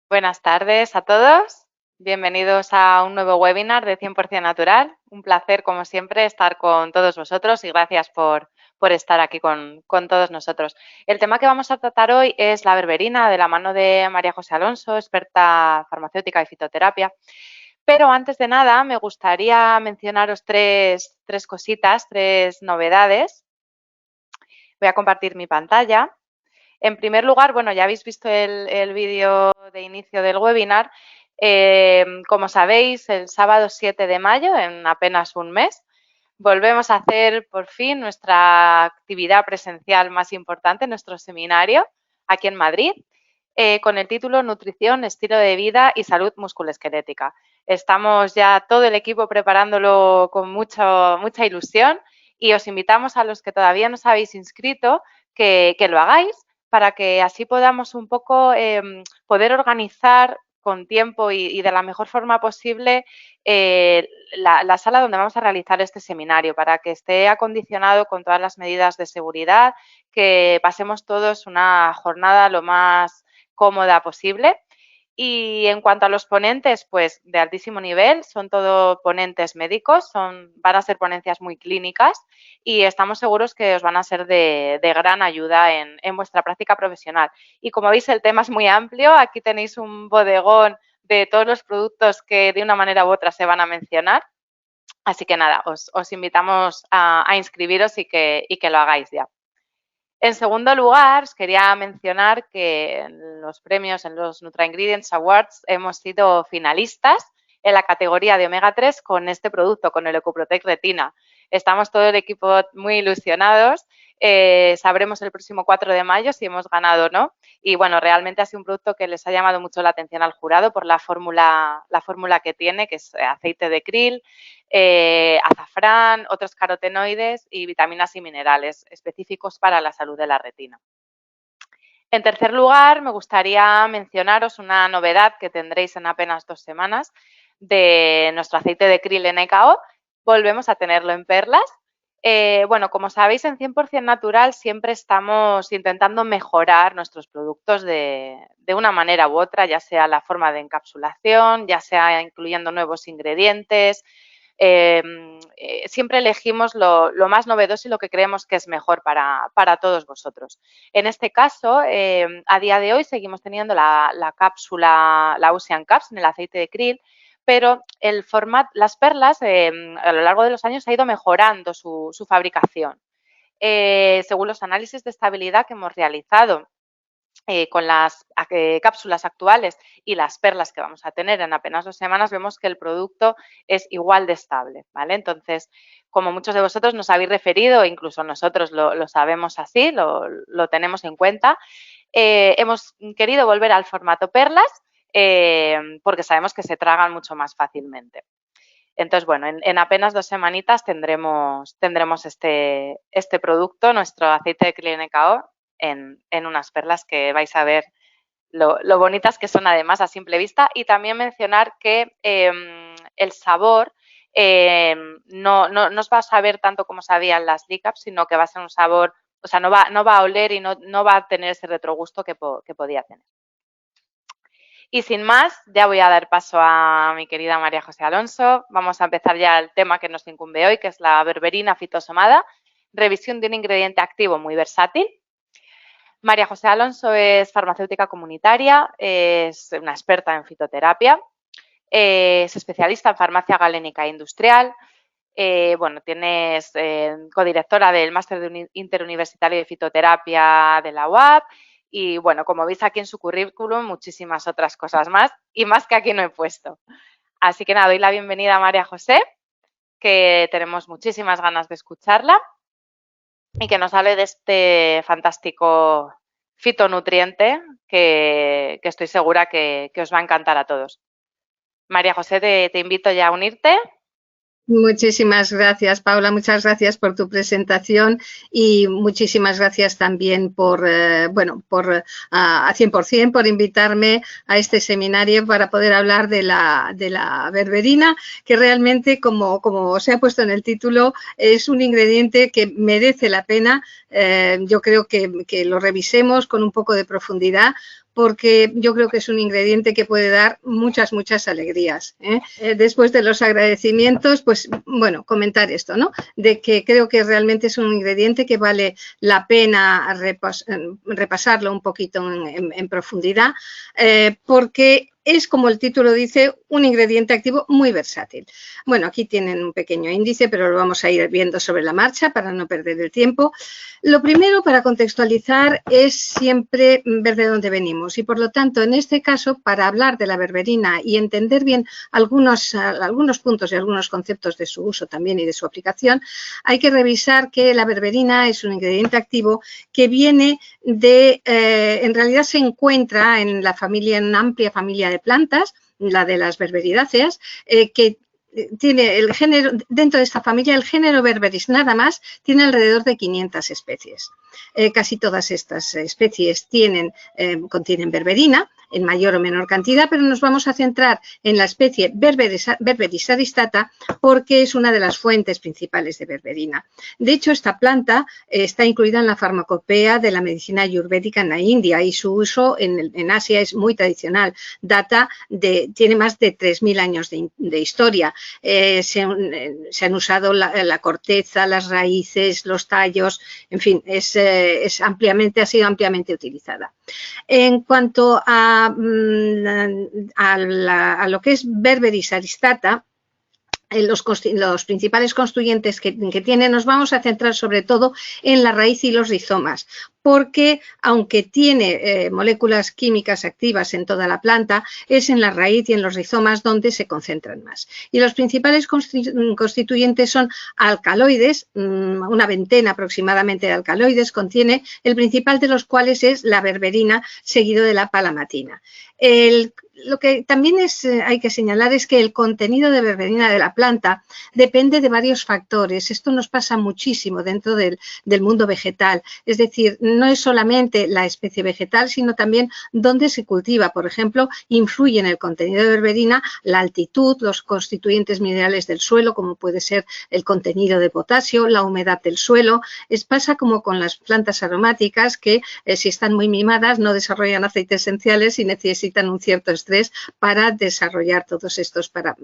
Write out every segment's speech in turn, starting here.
Buenas tardes a todos. Bienvenidos a un nuevo webinar de 100% Natural. Un placer, como siempre, estar con todos vosotros y gracias por estar aquí con todos nosotros. El tema que vamos a tratar hoy es la berberina, de la mano de María José Alonso, experta farmacéutica y fitoterapia. Pero antes de nada, me gustaría mencionaros tres cositas, tres novedades. Voy a compartir mi pantalla. En primer lugar, bueno, ya habéis visto el vídeo de inicio del webinar. Como sabéis, el sábado 7 de mayo, en apenas un mes, volvemos a hacer por fin nuestra actividad presencial más importante, nuestro seminario, aquí en Madrid, con el título Nutrición, Estilo de Vida y Salud Musculoesquelética. Estamos ya todo el equipo preparándolo con mucha ilusión y os invitamos a los que todavía no os habéis inscrito que lo hagáis para que así podamos un poco poder organizar con tiempo y de la mejor forma posible la sala donde vamos a realizar este seminario, para que esté acondicionado con todas las medidas de seguridad, que pasemos todos una jornada lo más cómoda posible. Y en cuanto a los ponentes, pues de altísimo nivel, son todos ponentes médicos, van a ser ponencias muy clínicas y estamos seguros que os van a ser de gran ayuda en vuestra práctica profesional. Y como veis, el tema es muy amplio. Aquí tenéis un bodegón de todos los productos que de una manera u otra se van a mencionar. Así que nada, os invitamos a inscribiros y que lo hagáis ya. En segundo lugar, os quería mencionar que en los premios, en los NutraIngredients Awards, hemos sido finalistas en la categoría de omega 3 con este producto, con el Ecoprotect Retina. Estamos todo el equipo muy ilusionados. Sabremos el próximo 4 de mayo si hemos ganado o no. Y bueno, realmente ha sido un producto que les ha llamado mucho la atención al jurado por la fórmula que tiene, que es aceite de krill, azafrán, otros carotenoides y vitaminas y minerales específicos para la salud de la retina. En tercer lugar, me gustaría mencionaros una novedad que tendréis en apenas 2 semanas de nuestro aceite de krill NKO. Volvemos a tenerlo en perlas. Bueno, como sabéis, en 100% Natural siempre estamos intentando mejorar nuestros productos de una manera u otra, ya sea la forma de encapsulación, ya sea incluyendo nuevos ingredientes. Siempre elegimos lo más novedoso y lo que creemos que es mejor para todos vosotros. En este caso, a día de hoy seguimos teniendo la cápsula, la Ocean Caps en el aceite de krill, pero el formato, las perlas a lo largo de los años ha ido mejorando su fabricación. Según los análisis de estabilidad que hemos realizado con las cápsulas actuales y las perlas que vamos a tener en apenas 2 semanas, vemos que el producto es igual de estable, ¿vale? Entonces, como muchos de vosotros nos habéis referido, incluso nosotros lo sabemos así, lo tenemos en cuenta, hemos querido volver al formato perlas porque sabemos que se tragan mucho más fácilmente. Entonces, bueno, en apenas 2 semanitas tendremos este producto, nuestro aceite de krill NKO, en unas perlas que vais a ver lo bonitas que son además a simple vista. Y también mencionar que el sabor no os va a saber tanto como sabían las Licaps, sino que va a ser un sabor, o sea, no va a oler y no va a tener ese retrogusto que podía tener. Y sin más, ya voy a dar paso a mi querida María José Alonso. Vamos a empezar ya el tema que nos incumbe hoy, que es la berberina fitosomada, revisión de un ingrediente activo muy versátil. María José Alonso es farmacéutica comunitaria, es una experta en fitoterapia, es especialista en farmacia galénica industrial. Bueno, tienes codirectora del Máster Interuniversitario de Fitoterapia de la UAP y, bueno, como veis aquí en su currículum, muchísimas otras cosas más y más que aquí no he puesto. Así que nada, doy la bienvenida a María José, que tenemos muchísimas ganas de escucharla y que nos hable de este fantástico fitonutriente que estoy segura que os va a encantar a todos. María José, te invito ya a unirte. Muchísimas gracias, Paula. Muchas gracias por tu presentación y muchísimas gracias también por, a 100% por invitarme a este seminario para poder hablar de la berberina, que realmente, como se ha puesto en el título, es un ingrediente que merece la pena. Yo creo que lo revisemos con un poco de profundidad, porque yo creo que es un ingrediente que puede dar muchas alegrías, ¿eh? Después de los agradecimientos, pues bueno, comentar esto, ¿no? De que creo que realmente es un ingrediente que vale la pena repasarlo un poquito en profundidad, porque es, como el título dice, un ingrediente activo muy versátil. Bueno, aquí tienen un pequeño índice, pero lo vamos a ir viendo sobre la marcha para no perder el tiempo. Lo primero, para contextualizar, es siempre ver de dónde venimos. Y, por lo tanto, en este caso, para hablar de la berberina y entender bien algunos puntos y algunos conceptos de su uso también y de su aplicación, hay que revisar que la berberina es un ingrediente activo que viene de, en realidad se encuentra en la familia, en una amplia familia de plantas, la de las berberidáceas, que tiene el género, dentro de esta familia, el género Berberis nada más tiene alrededor de 500 especies. Casi todas estas especies contienen berberina en mayor o menor cantidad, pero nos vamos a centrar en la especie Berberis aristata porque es una de las fuentes principales de berberina. De hecho, esta planta está incluida en la farmacopea de la medicina ayurvédica en la India y su uso en Asia es muy tradicional. Tiene más de 3.000 años de historia. Se han usado la corteza, las raíces, los tallos, en fin, ha sido ampliamente utilizada. En cuanto a lo que es Berberis aristata, los principales constituyentes que tiene, nos vamos a centrar sobre todo en la raíz y los rizomas, porque aunque tiene moléculas químicas activas en toda la planta, es en la raíz y en los rizomas donde se concentran más. Y los principales constituyentes son alcaloides, una veintena aproximadamente de alcaloides contiene, el principal de los cuales es la berberina, seguido de la palamatina. Lo que también hay que señalar es que el contenido de berberina de la planta depende de varios factores. Esto nos pasa muchísimo dentro del mundo vegetal. Es decir, no es solamente la especie vegetal, sino también dónde se cultiva. Por ejemplo, influye en el contenido de berberina la altitud, los constituyentes minerales del suelo, como puede ser el contenido de potasio, la humedad del suelo. Pasa como con las plantas aromáticas que, si están muy mimadas, no desarrollan aceites esenciales y necesitan un cierto estrés para desarrollar todos estos, para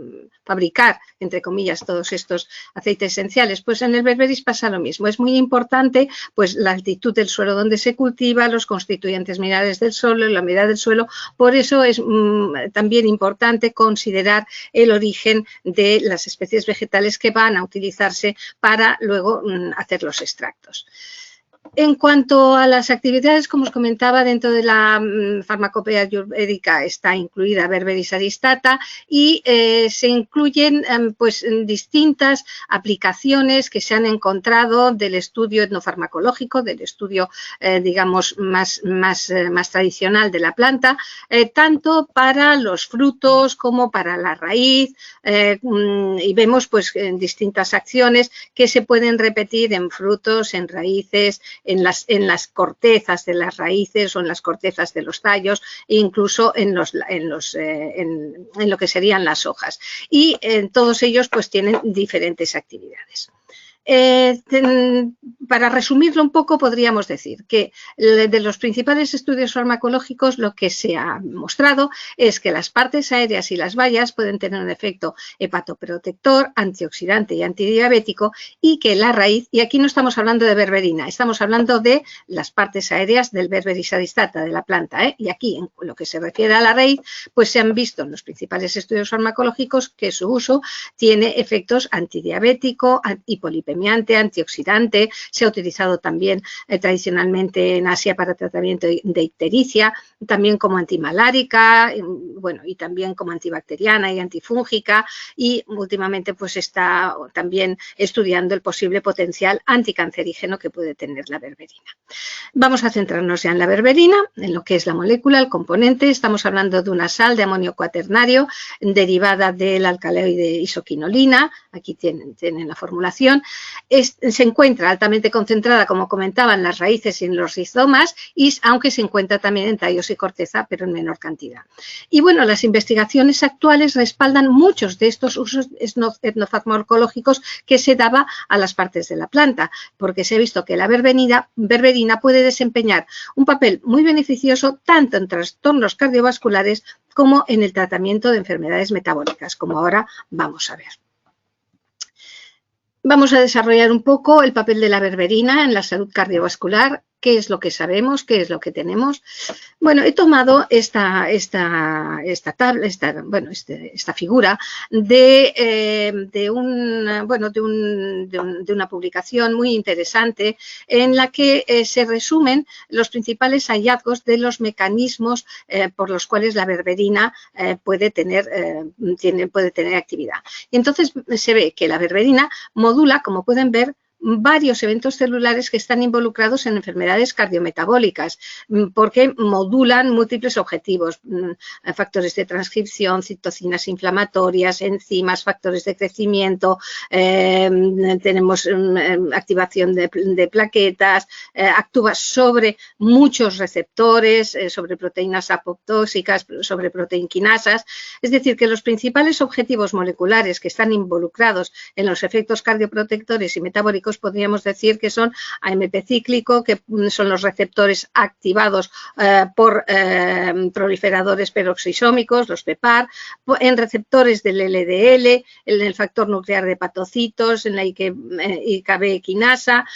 fabricar, entre comillas, todos estos aceites esenciales. Pues en el berberis pasa lo mismo. Es muy importante pues la altitud del suelo donde se cultiva, los constituyentes minerales del suelo, la humedad del suelo. Por eso es también importante considerar el origen de las especies vegetales que van a utilizarse para luego hacer los extractos. En cuanto a las actividades, como os comentaba, dentro de la farmacopea ayurvédica está incluida Berberis aristata y se incluyen pues distintas aplicaciones que se han encontrado del estudio etnofarmacológico, del estudio digamos más tradicional de la planta, tanto para los frutos como para la raíz, y vemos pues distintas acciones que se pueden repetir en frutos, en raíces, en las cortezas de las raíces o en las cortezas de los tallos e incluso en lo que serían las hojas. Y todos ellos pues tienen diferentes actividades. Para resumirlo un poco, podríamos decir que de los principales estudios farmacológicos lo que se ha mostrado es que las partes aéreas y las bayas pueden tener un efecto hepatoprotector, antioxidante y antidiabético y que la raíz, y aquí no estamos hablando de berberina, estamos hablando de las partes aéreas del Berberis aristata, de la planta, y aquí en lo que se refiere a la raíz, pues se han visto en los principales estudios farmacológicos que su uso tiene efectos antidiabético, hipolipemiante, antioxidante, se ha utilizado también tradicionalmente en Asia para tratamiento de ictericia, también como antimalárica, bueno, y también como antibacteriana y antifúngica, y últimamente pues está también estudiando el posible potencial anticancerígeno que puede tener la berberina. Vamos a centrarnos ya en la berberina, en lo que es la molécula, el componente. Estamos hablando de una sal de amonio cuaternario derivada del alcaloide isoquinolina, aquí tienen la formulación, Se encuentra altamente concentrada, como comentaba, en las raíces y en los rizomas, y aunque se encuentra también en tallos y corteza, pero en menor cantidad. Y bueno, las investigaciones actuales respaldan muchos de estos usos etnofarmacológicos que se daba a las partes de la planta, porque se ha visto que la berberina puede desempeñar un papel muy beneficioso tanto en trastornos cardiovasculares como en el tratamiento de enfermedades metabólicas, como ahora vamos a ver. Vamos a desarrollar un poco el papel de la berberina en la salud cardiovascular. ¿Qué es lo que sabemos? ¿Qué es lo que tenemos? Bueno, he tomado esta figura de una publicación muy interesante en la que se resumen los principales hallazgos de los mecanismos por los cuales la berberina puede tener actividad. Y entonces se ve que la berberina modula, como pueden ver, varios eventos celulares que están involucrados en enfermedades cardiometabólicas, porque modulan múltiples objetivos, factores de transcripción, citocinas inflamatorias, enzimas, factores de crecimiento, tenemos activación de plaquetas, actúa sobre muchos receptores, sobre proteínas apoptóxicas, sobre proteinquinasas, es decir, que los principales objetivos moleculares que están involucrados en los efectos cardioprotectores y metabólicos podríamos decir que son AMP cíclico, que son los receptores activados por proliferadores peroxisómicos, los PEPAR, en receptores del LDL, en el factor nuclear de hepatocitos, en la IKB quinasa,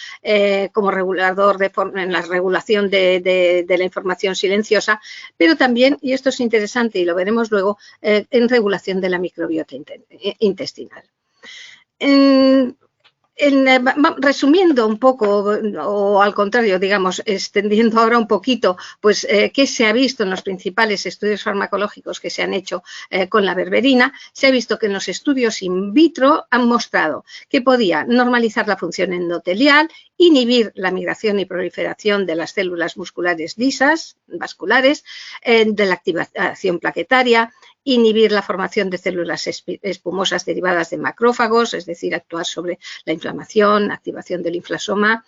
como regulador en la regulación de la información silenciosa, pero también, y esto es interesante y lo veremos luego, en regulación de la microbiota intestinal. Resumiendo un poco, o al contrario, digamos, extendiendo ahora un poquito, pues, qué se ha visto en los principales estudios farmacológicos que se han hecho con la berberina, se ha visto que en los estudios in vitro han mostrado que podía normalizar la función endotelial, inhibir la migración y proliferación de las células musculares lisas, vasculares, de la activación plaquetaria, inhibir la formación de células espumosas derivadas de macrófagos, es decir, actuar sobre la inflamación, activación del inflamasoma.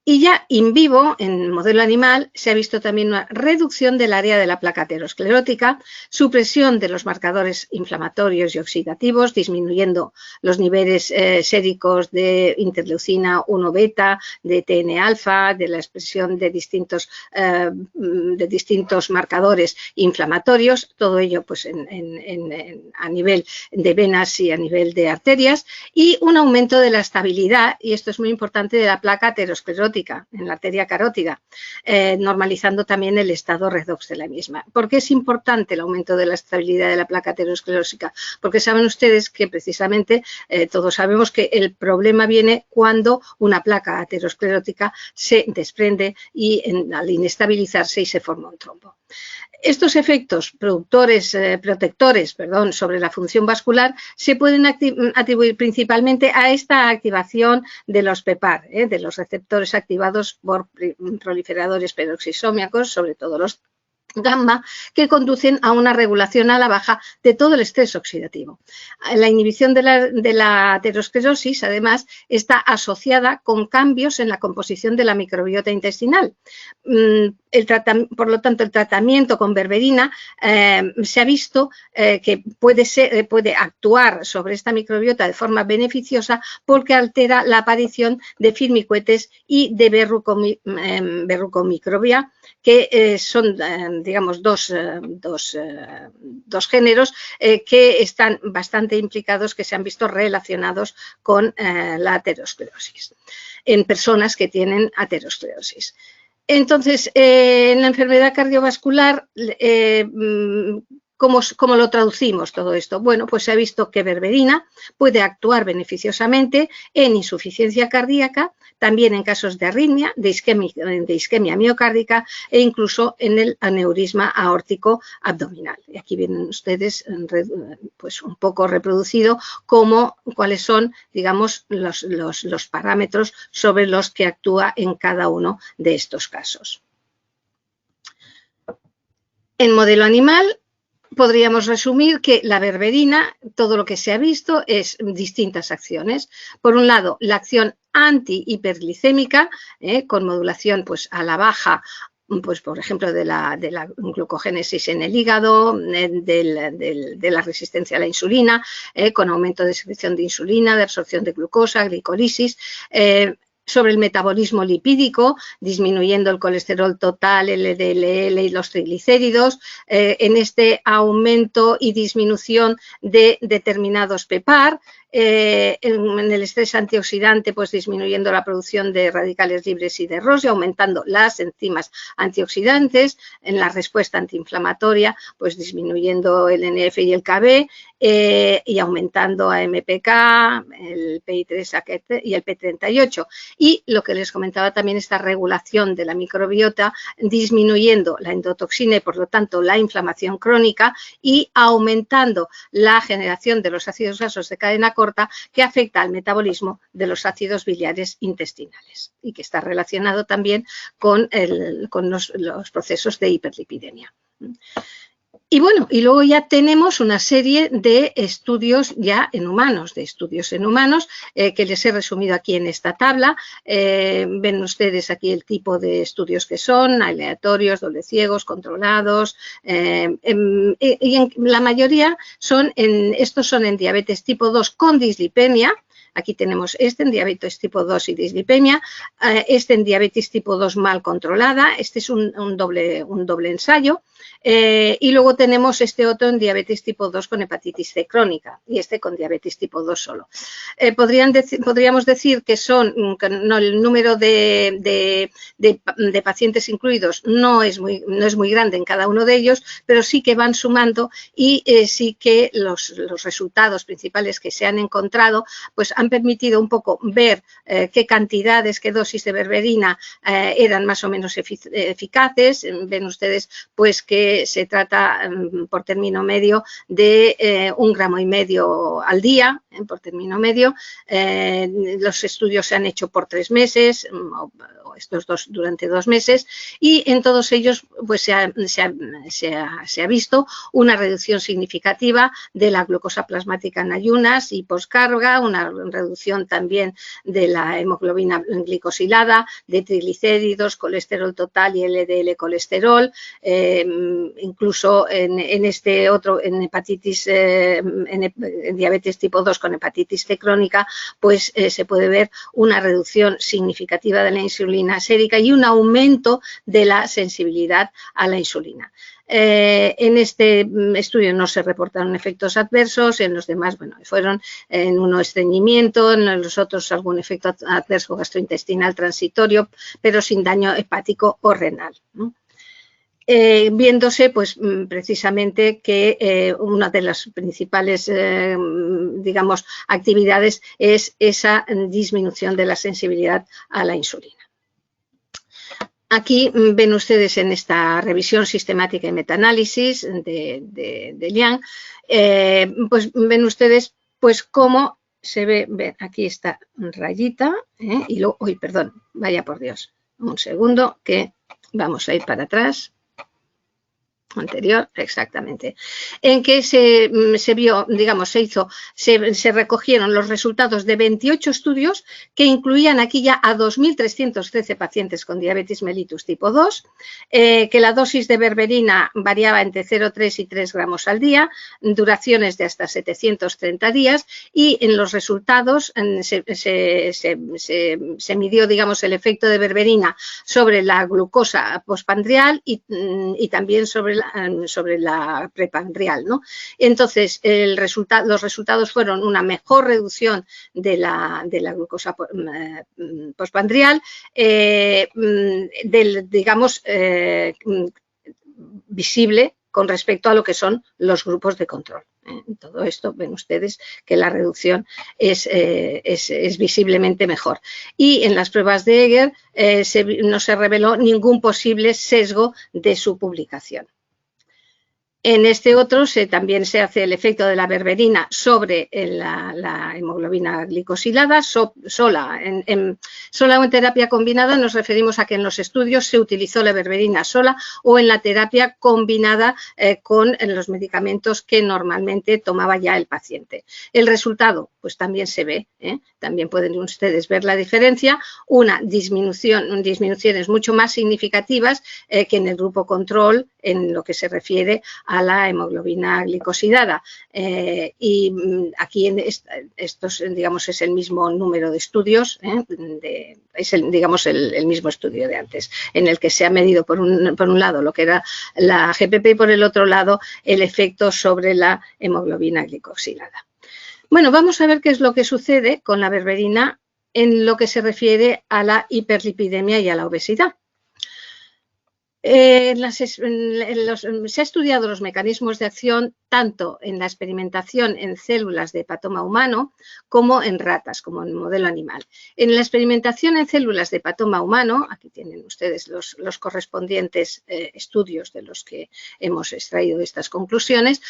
Y ya in vivo, en modelo animal, se ha visto también una reducción del área de la placa aterosclerótica, supresión de los marcadores inflamatorios y oxidativos, disminuyendo los niveles séricos de interleucina 1 beta, de TN-alfa, de la expresión de distintos marcadores inflamatorios, todo ello pues, a nivel de venas y a nivel de arterias, y un aumento de la estabilidad, y esto es muy importante, de la placa aterosclerótica en la arteria carótida, normalizando también el estado redox de la misma. ¿Por qué es importante el aumento de la estabilidad de la placa aterosclerótica? Porque saben ustedes que precisamente todos sabemos que el problema viene cuando una placa aterosclerótica se desprende y al inestabilizarse y se forma un trombo. Estos efectos protectores sobre la función vascular se pueden atribuir principalmente a esta activación de los PEPAR, de los receptores activados por proliferadores peroxisómicos, sobre todo los gamma, que conducen a una regulación a la baja de todo el estrés oxidativo. La inhibición de la aterosclerosis, además, está asociada con cambios en la composición de la microbiota intestinal. Por lo tanto, el tratamiento con berberina se ha visto que puede actuar sobre esta microbiota de forma beneficiosa porque altera la aparición de firmicutes y de verrucomicrobia, que son, digamos, dos géneros que están bastante implicados, que se han visto relacionados con la aterosclerosis en personas que tienen aterosclerosis. Entonces, en la enfermedad cardiovascular, ¿cómo lo traducimos todo esto? Bueno, pues se ha visto que berberina puede actuar beneficiosamente en insuficiencia cardíaca, también en casos de arritmia, de isquemia miocárdica e incluso en el aneurisma aórtico abdominal. Y aquí vienen ustedes pues un poco reproducido cuáles son, digamos, los parámetros sobre los que actúa en cada uno de estos casos. En modelo animal, podríamos resumir que la berberina, todo lo que se ha visto es distintas acciones. Por un lado, la acción antihiperglicémica, con modulación pues, a la baja, pues, por ejemplo, de la glucogénesis en el hígado, de la resistencia a la insulina, con aumento de secreción de insulina, de absorción de glucosa, glicolisis, sobre el metabolismo lipídico, disminuyendo el colesterol total, el LDL y los triglicéridos, en este aumento y disminución de determinados PPAR, en el estrés antioxidante, pues disminuyendo la producción de radicales libres y de ROS y aumentando las enzimas antioxidantes, en la respuesta antiinflamatoria, pues disminuyendo el NF y el KB, y aumentando a MPK, el PI3 y el P38. Y lo que les comentaba también, esta regulación de la microbiota, disminuyendo la endotoxina y por lo tanto la inflamación crónica y aumentando la generación de los ácidos grasos de cadena corta, que afecta al metabolismo de los ácidos biliares intestinales y que está relacionado también con los procesos de hiperlipidemia. Y bueno, y luego ya tenemos una serie de estudios ya en humanos, que les he resumido aquí en esta tabla. Ven ustedes aquí el tipo de estudios que son, aleatorios, doble ciegos, controlados, y la mayoría estos son en diabetes tipo 2 con dislipemia. Aquí tenemos en diabetes tipo 2 y dislipemia, en diabetes tipo 2 mal controlada, este es un doble ensayo, y luego tenemos otro en diabetes tipo 2 con hepatitis C crónica y con diabetes tipo 2 solo. Podríamos decir que el número de pacientes incluidos no es muy grande en cada uno de ellos, pero sí que van sumando y sí que los resultados principales que se han encontrado pues han permitido un poco ver qué cantidades, qué dosis de berberina eran más o menos eficaces. Ven ustedes pues que se trata por término medio de 1,5 gramos al día, por término medio. Los estudios se han hecho por 3 meses, estos dos durante 2 meses, y en todos ellos pues se ha visto una reducción significativa de la glucosa plasmática en ayunas y poscarga, una reducción también de la hemoglobina glicosilada, de triglicéridos, colesterol total y LDL colesterol, incluso en hepatitis, en diabetes tipo 2 con hepatitis C crónica, pues se puede ver una reducción significativa de la insulina sérica y un aumento de la sensibilidad a la insulina. En este estudio no se reportaron efectos adversos, en los demás, bueno, fueron en uno estreñimiento, en los otros algún efecto adverso gastrointestinal transitorio, pero sin daño hepático o renal, ¿no? Viéndose pues precisamente que una de las principales digamos actividades es esa disminución de la sensibilidad a la insulina. Aquí ven ustedes en esta revisión sistemática y metaanálisis de Liang, pues ven ustedes pues cómo se ve, aquí esta rayita, y luego, uy, perdón, vaya por Dios, un segundo que vamos a ir para atrás. Anterior, exactamente, en que se vio, digamos, se recogieron los resultados de 28 estudios que incluían aquí ya a 2.313 pacientes con diabetes mellitus tipo 2, que la dosis de berberina variaba entre 0,3 y 3 gramos al día, duraciones de hasta 730 días, y en los resultados se midió, digamos, el efecto de berberina sobre la glucosa postprandial y también sobre la prepandrial, ¿no? Entonces, los resultados fueron una mejor reducción de la glucosa postprandial, digamos, visible con respecto a lo que son los grupos de control. En todo esto ven ustedes que la reducción es visiblemente mejor. Y en las pruebas de Eger no se reveló ningún posible sesgo de su publicación. En este otro también se hace el efecto de la berberina sobre la hemoglobina glicosilada sola. Sola o en terapia combinada nos referimos a que en los estudios se utilizó la berberina sola o en la terapia combinada con los medicamentos que normalmente tomaba ya el paciente. El resultado, pues también se ve, también pueden ustedes ver la diferencia, disminuciones mucho más significativas que en el grupo control en lo que se refiere a la hemoglobina glicosilada. Y aquí estos, digamos, es el mismo número de estudios, es el mismo estudio de antes, en el que se ha medido por un lado lo que era la GPP y por el otro lado el efecto sobre la hemoglobina glicosilada. Bueno, vamos a ver qué es lo que sucede con la berberina en lo que se refiere a la hiperlipidemia y a la obesidad. Se ha estudiado los mecanismos de acción tanto en la experimentación en células de hepatoma humano como en ratas, como en modelo animal. En la experimentación en células de hepatoma humano, aquí tienen ustedes los correspondientes estudios de los que hemos extraído estas conclusiones,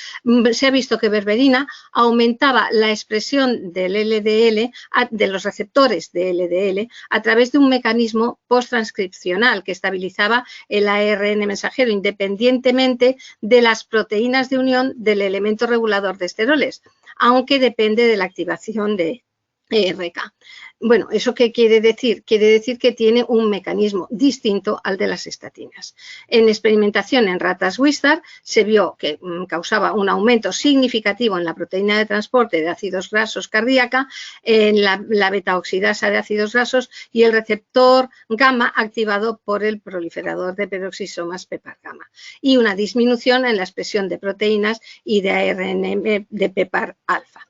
se ha visto que berberina aumentaba la expresión del LDL, de los receptores de LDL, a través de un mecanismo posttranscripcional que estabilizaba el ARN mensajero independientemente de las proteínas de unión del elemento regulador de esteroles, aunque depende de la activación de ERK. Bueno, ¿eso qué quiere decir? Quiere decir que tiene un mecanismo distinto al de las estatinas. En experimentación en ratas Wistar se vio que causaba un aumento significativo en la proteína de transporte de ácidos grasos cardíaca, en la beta-oxidasa de ácidos grasos y el receptor gamma activado por el proliferador de peroxisomas PEPAR gamma, y una disminución en la expresión de proteínas y de ARN de PEPAR alfa.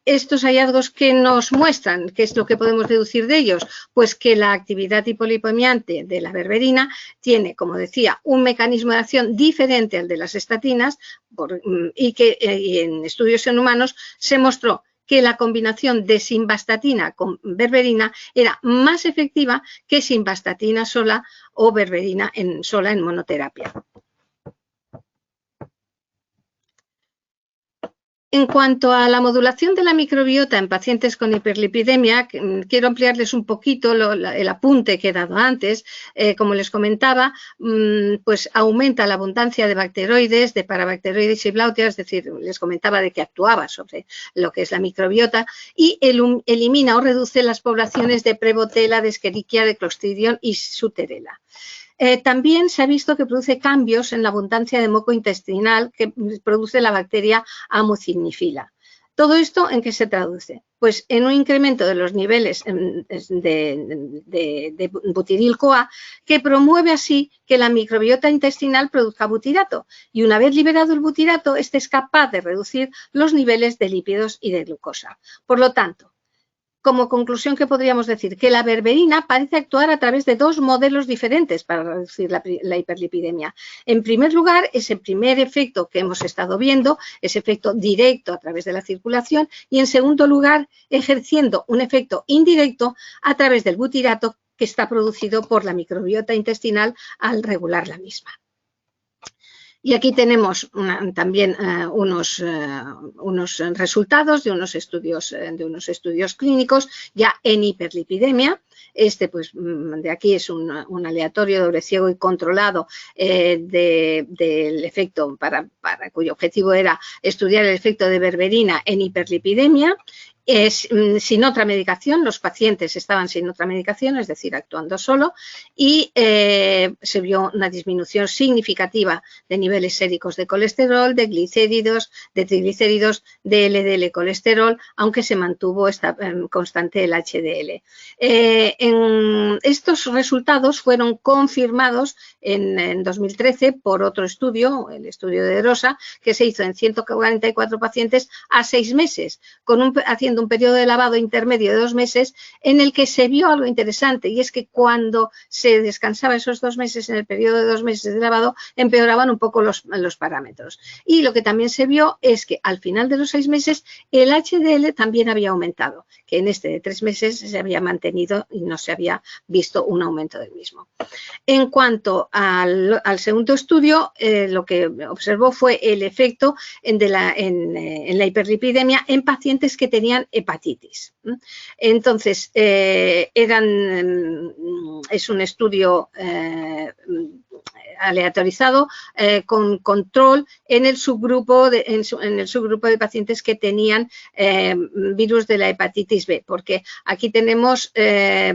Estos hallazgos que nos muestran, ¿qué es lo que podemos deducir de ellos? Pues que la actividad hipolipomiante de la berberina tiene, como decía, un mecanismo de acción diferente al de las estatinas y en estudios en humanos se mostró que la combinación de simvastatina con berberina era más efectiva que simvastatina sola o berberina sola en monoterapia. En cuanto a la modulación de la microbiota en pacientes con hiperlipidemia, quiero ampliarles un poquito el apunte que he dado antes. Como les comentaba, pues aumenta la abundancia de bacteroides, de parabacteroides y blautia, es decir, les comentaba de que actuaba sobre lo que es la microbiota, y elimina o reduce las poblaciones de Prevotella, de Escherichia, de Clostridium y Suterella. También se ha visto que produce cambios en la abundancia de moco intestinal que produce la bacteria Amucignyphila. ¿Todo esto en qué se traduce? Pues en un incremento de los niveles de butiril-CoA que promueve así que la microbiota intestinal produzca butirato, y una vez liberado el butirato, este es capaz de reducir los niveles de lípidos y de glucosa. Por lo tanto, como conclusión, ¿qué podríamos decir? Que la berberina parece actuar a través de dos modelos diferentes para reducir la hiperlipidemia. En primer lugar, ese primer efecto que hemos estado viendo, ese efecto directo a través de la circulación, y en segundo lugar, ejerciendo un efecto indirecto a través del butirato que está producido por la microbiota intestinal al regular la misma. Y aquí tenemos también unos resultados de unos estudios clínicos ya en hiperlipidemia. Pues de aquí es un aleatorio doble ciego y controlado del efecto cuyo objetivo era estudiar el efecto de berberina en hiperlipidemia. Sin otra medicación, los pacientes estaban sin otra medicación, es decir, actuando solo, y se vio una disminución significativa de niveles séricos de colesterol, de glicéridos, de triglicéridos, de LDL colesterol, aunque se mantuvo constante el HDL. Estos resultados fueron confirmados en 2013 por otro estudio, el estudio de Rosa, que se hizo en 144 pacientes a 6 meses, haciendo un periodo de lavado intermedio de 2 meses, en el que se vio algo interesante, y es que cuando se descansaba esos 2 meses en el periodo de 2 meses de lavado, empeoraban un poco los parámetros. Y lo que también se vio es que al final de los 6 meses el HDL también había aumentado, que en este de 3 meses se había mantenido y no se había visto un aumento del mismo. En cuanto al segundo estudio, lo que observó fue el efecto en la hiperlipidemia en pacientes que tenían hepatitis. Entonces, es un estudio aleatorizado con control en el subgrupo de pacientes que tenían virus de la hepatitis B, porque aquí tenemos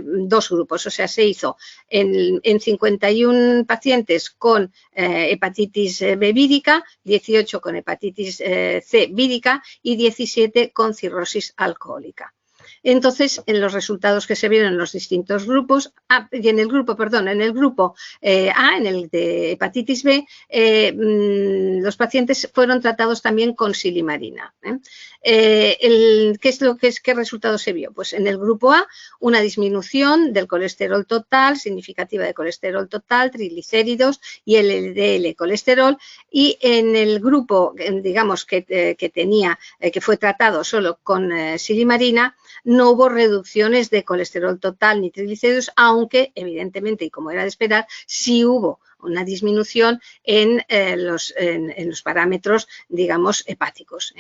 dos grupos, o sea, se hizo en 51 pacientes con hepatitis B vírica, 18 con hepatitis C vírica y 17 con cirrosis alcohólica. Entonces, en los resultados que se vieron en los distintos grupos, y en el grupo A, en el de hepatitis B, los pacientes fueron tratados también con silimarina. ¿Qué resultado se vio? Pues en el grupo A, una disminución del colesterol total, significativa de colesterol total, triglicéridos y el LDL colesterol, y en el grupo, digamos, que fue tratado solo con silimarina, no hubo reducciones de colesterol total ni triglicéridos, aunque evidentemente, y como era de esperar, sí hubo una disminución en los parámetros, digamos, hepáticos.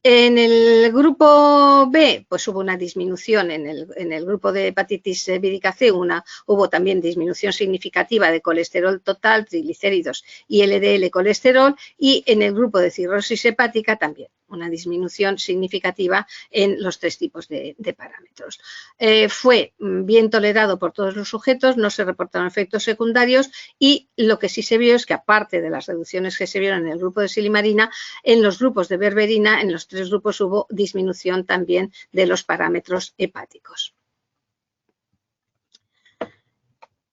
En el grupo B, pues hubo una disminución en el grupo de hepatitis vírica C, hubo también disminución significativa de colesterol total, triglicéridos y LDL colesterol, y en el grupo de cirrosis hepática también una disminución significativa en los tres tipos de parámetros. Fue bien tolerado por todos los sujetos, no se reportaron efectos secundarios, y lo que sí se vio es que, aparte de las reducciones que se vieron en el grupo de silimarina, en los grupos de berberina, en los tres grupos hubo disminución también de los parámetros hepáticos.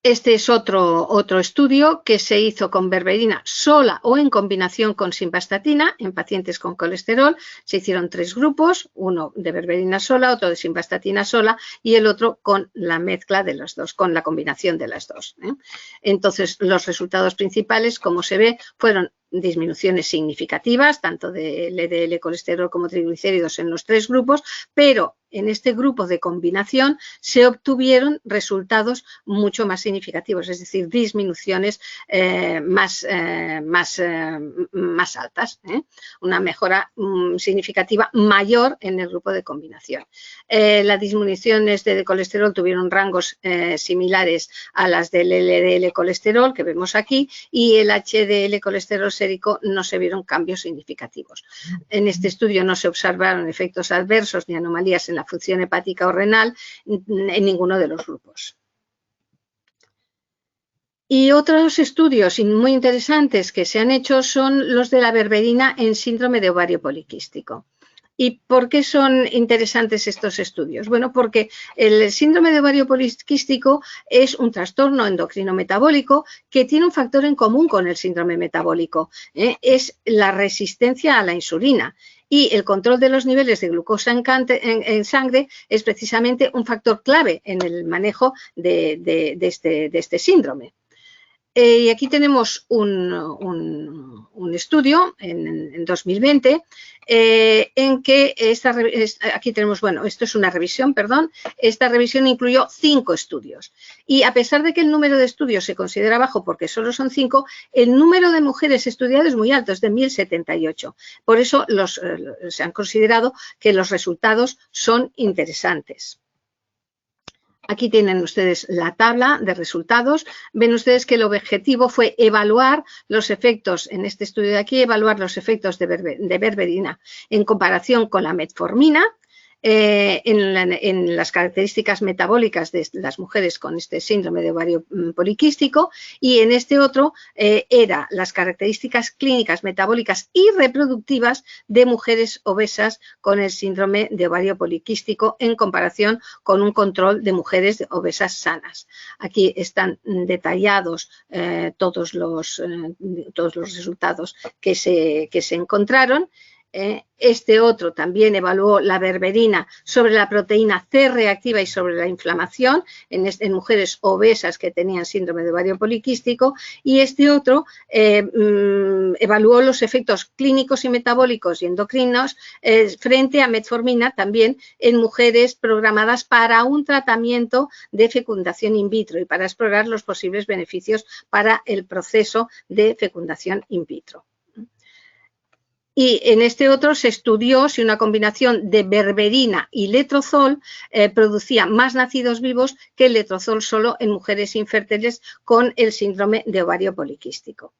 Este es otro estudio que se hizo con berberina sola o en combinación con simvastatina en pacientes con colesterol. Se hicieron tres grupos, uno de berberina sola, otro de simvastatina sola y el otro con la mezcla de los dos, con la combinación de las dos. Entonces, los resultados principales, como se ve, fueron disminuciones significativas, tanto de LDL colesterol como triglicéridos en los tres grupos, pero en este grupo de combinación se obtuvieron resultados mucho más significativos, es decir, disminuciones más altas, una mejora significativa mayor en el grupo de combinación. Las disminuciones de colesterol tuvieron rangos similares a las del LDL colesterol que vemos aquí, y el HDL colesterol sérico no se vieron cambios significativos. En este estudio no se observaron efectos adversos ni anomalías en la función hepática o renal en ninguno de los grupos. Y otros estudios muy interesantes que se han hecho son los de la berberina en síndrome de ovario poliquístico. ¿Y por qué son interesantes estos estudios? Bueno, porque el síndrome de ovario poliquístico es un trastorno endocrino metabólico que tiene un factor en común con el síndrome metabólico, es la resistencia a la insulina. Y el control de los niveles de glucosa en sangre es precisamente un factor clave en el manejo de este síndrome. Y aquí tenemos un estudio en 2020 en que aquí tenemos, bueno, esto es una revisión, perdón, esta revisión incluyó 5 estudios. Y a pesar de que el número de estudios se considera bajo porque solo son 5, el número de mujeres estudiadas es muy alto, es de 1078. Por eso se han considerado que los resultados son interesantes. Aquí tienen ustedes la tabla de resultados. Ven ustedes que el objetivo fue evaluar los efectos, en este estudio de aquí, evaluar los efectos de berberina en comparación con la metformina, en las características metabólicas de las mujeres con este síndrome de ovario poliquístico, y en este otro era las características clínicas metabólicas y reproductivas de mujeres obesas con el síndrome de ovario poliquístico en comparación con un control de mujeres obesas sanas. Aquí están detallados todos los resultados que se encontraron. Este otro también evaluó la berberina sobre la proteína C reactiva y sobre la inflamación en mujeres obesas que tenían síndrome de ovario poliquístico, y este otro evaluó los efectos clínicos y metabólicos y endocrinos frente a metformina también en mujeres programadas para un tratamiento de fecundación in vitro y para explorar los posibles beneficios para el proceso de fecundación in vitro. Y en este otro se estudió si una combinación de berberina y letrozol producía más nacidos vivos que el letrozol solo en mujeres infértiles con el síndrome de ovario poliquístico.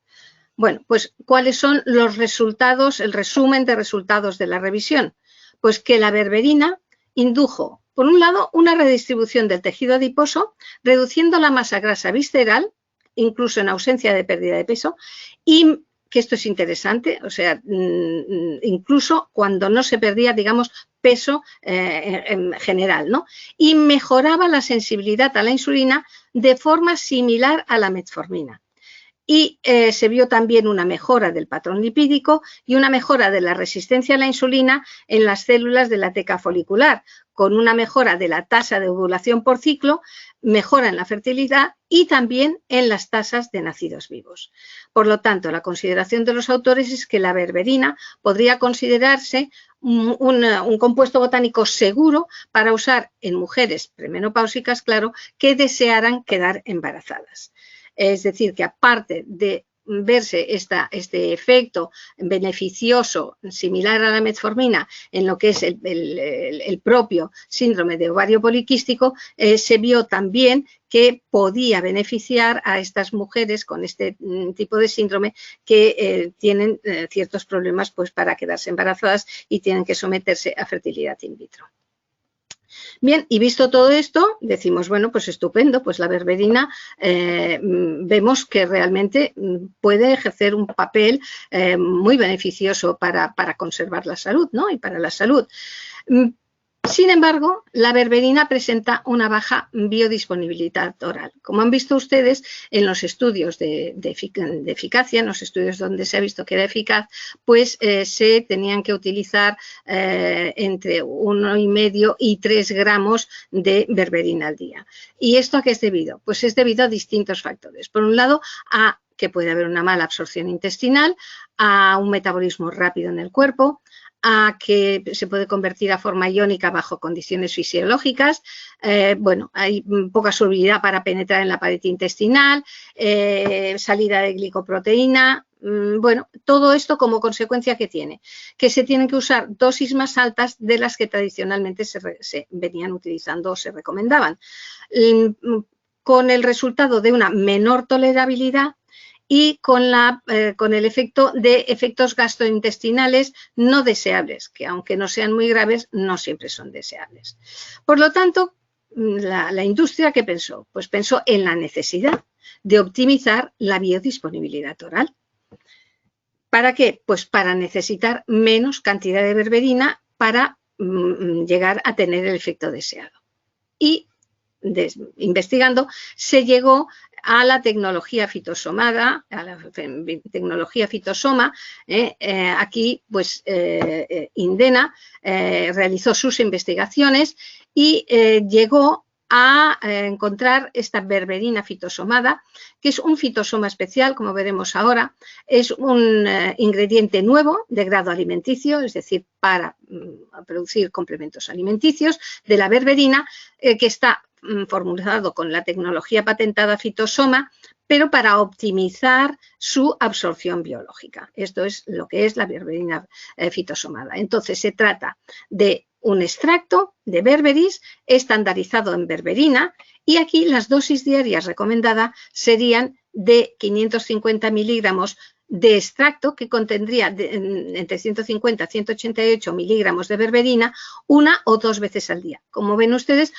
Bueno, pues ¿cuáles son los resultados, el resumen de resultados de la revisión? Pues que la berberina indujo, por un lado, una redistribución del tejido adiposo, reduciendo la masa grasa visceral, incluso en ausencia de pérdida de peso, y que esto es interesante, o sea, incluso cuando no se perdía, digamos, peso en general, ¿no? Y mejoraba la sensibilidad a la insulina de forma similar a la metformina. Y se vio también una mejora del patrón lipídico y una mejora de la resistencia a la insulina en las células de la teca folicular, con una mejora de la tasa de ovulación por ciclo, mejora en la fertilidad y también en las tasas de nacidos vivos. Por lo tanto, la consideración de los autores es que la berberina podría considerarse un compuesto botánico seguro para usar en mujeres premenopáusicas, claro, que desearan quedar embarazadas. Es decir, que aparte de verse este efecto beneficioso similar a la metformina en lo que es el propio síndrome de ovario poliquístico, se vio también que podía beneficiar a estas mujeres con este tipo de síndrome que tienen ciertos problemas pues, para quedarse embarazadas y tienen que someterse a fertilidad in vitro. Bien, y visto todo esto, decimos, bueno, pues estupendo, pues la berberina vemos que realmente puede ejercer un papel muy beneficioso para conservar la salud, ¿no? Y para la salud. Sin embargo, la berberina presenta una baja biodisponibilidad oral. Como han visto ustedes en los estudios de eficacia, en los estudios donde se ha visto que era eficaz, pues se tenían que utilizar entre 1,5 y 3 gramos de berberina al día. ¿Y esto a qué es debido? Pues es debido a distintos factores. Por un lado, a que puede haber una mala absorción intestinal, a un metabolismo rápido en el cuerpo, a que se puede convertir a forma iónica bajo condiciones fisiológicas, bueno, hay poca solubilidad para penetrar en la pared intestinal, salida de glicoproteína, bueno, todo esto como consecuencia que tiene, que se tienen que usar dosis más altas de las que tradicionalmente se venían utilizando o se recomendaban, con el resultado de una menor tolerabilidad y con el efecto de efectos gastrointestinales no deseables, que aunque no sean muy graves, no siempre son deseables. Por lo tanto, la industria, ¿qué pensó? Pues pensó en la necesidad de optimizar la biodisponibilidad oral. ¿Para qué? Pues para necesitar menos cantidad de berberina para llegar a tener el efecto deseado. Y investigando se llegó a la tecnología fitosomada, a la tecnología fitosoma. Aquí, pues, Indena realizó sus investigaciones y llegó a encontrar esta berberina fitosomada, que es un fitosoma especial, como veremos ahora. Es un ingrediente nuevo de grado alimenticio, es decir, para producir complementos alimenticios de la berberina, que está formulado con la tecnología patentada fitosoma, pero para optimizar su absorción biológica. Esto es lo que es la berberina fitosomada. Entonces, se trata de un extracto de berberis estandarizado en berberina, y aquí las dosis diarias recomendadas serían de 550 miligramos de extracto, que contendría entre 150 y 188 miligramos de berberina, 1 o 2 veces al día. Como ven ustedes,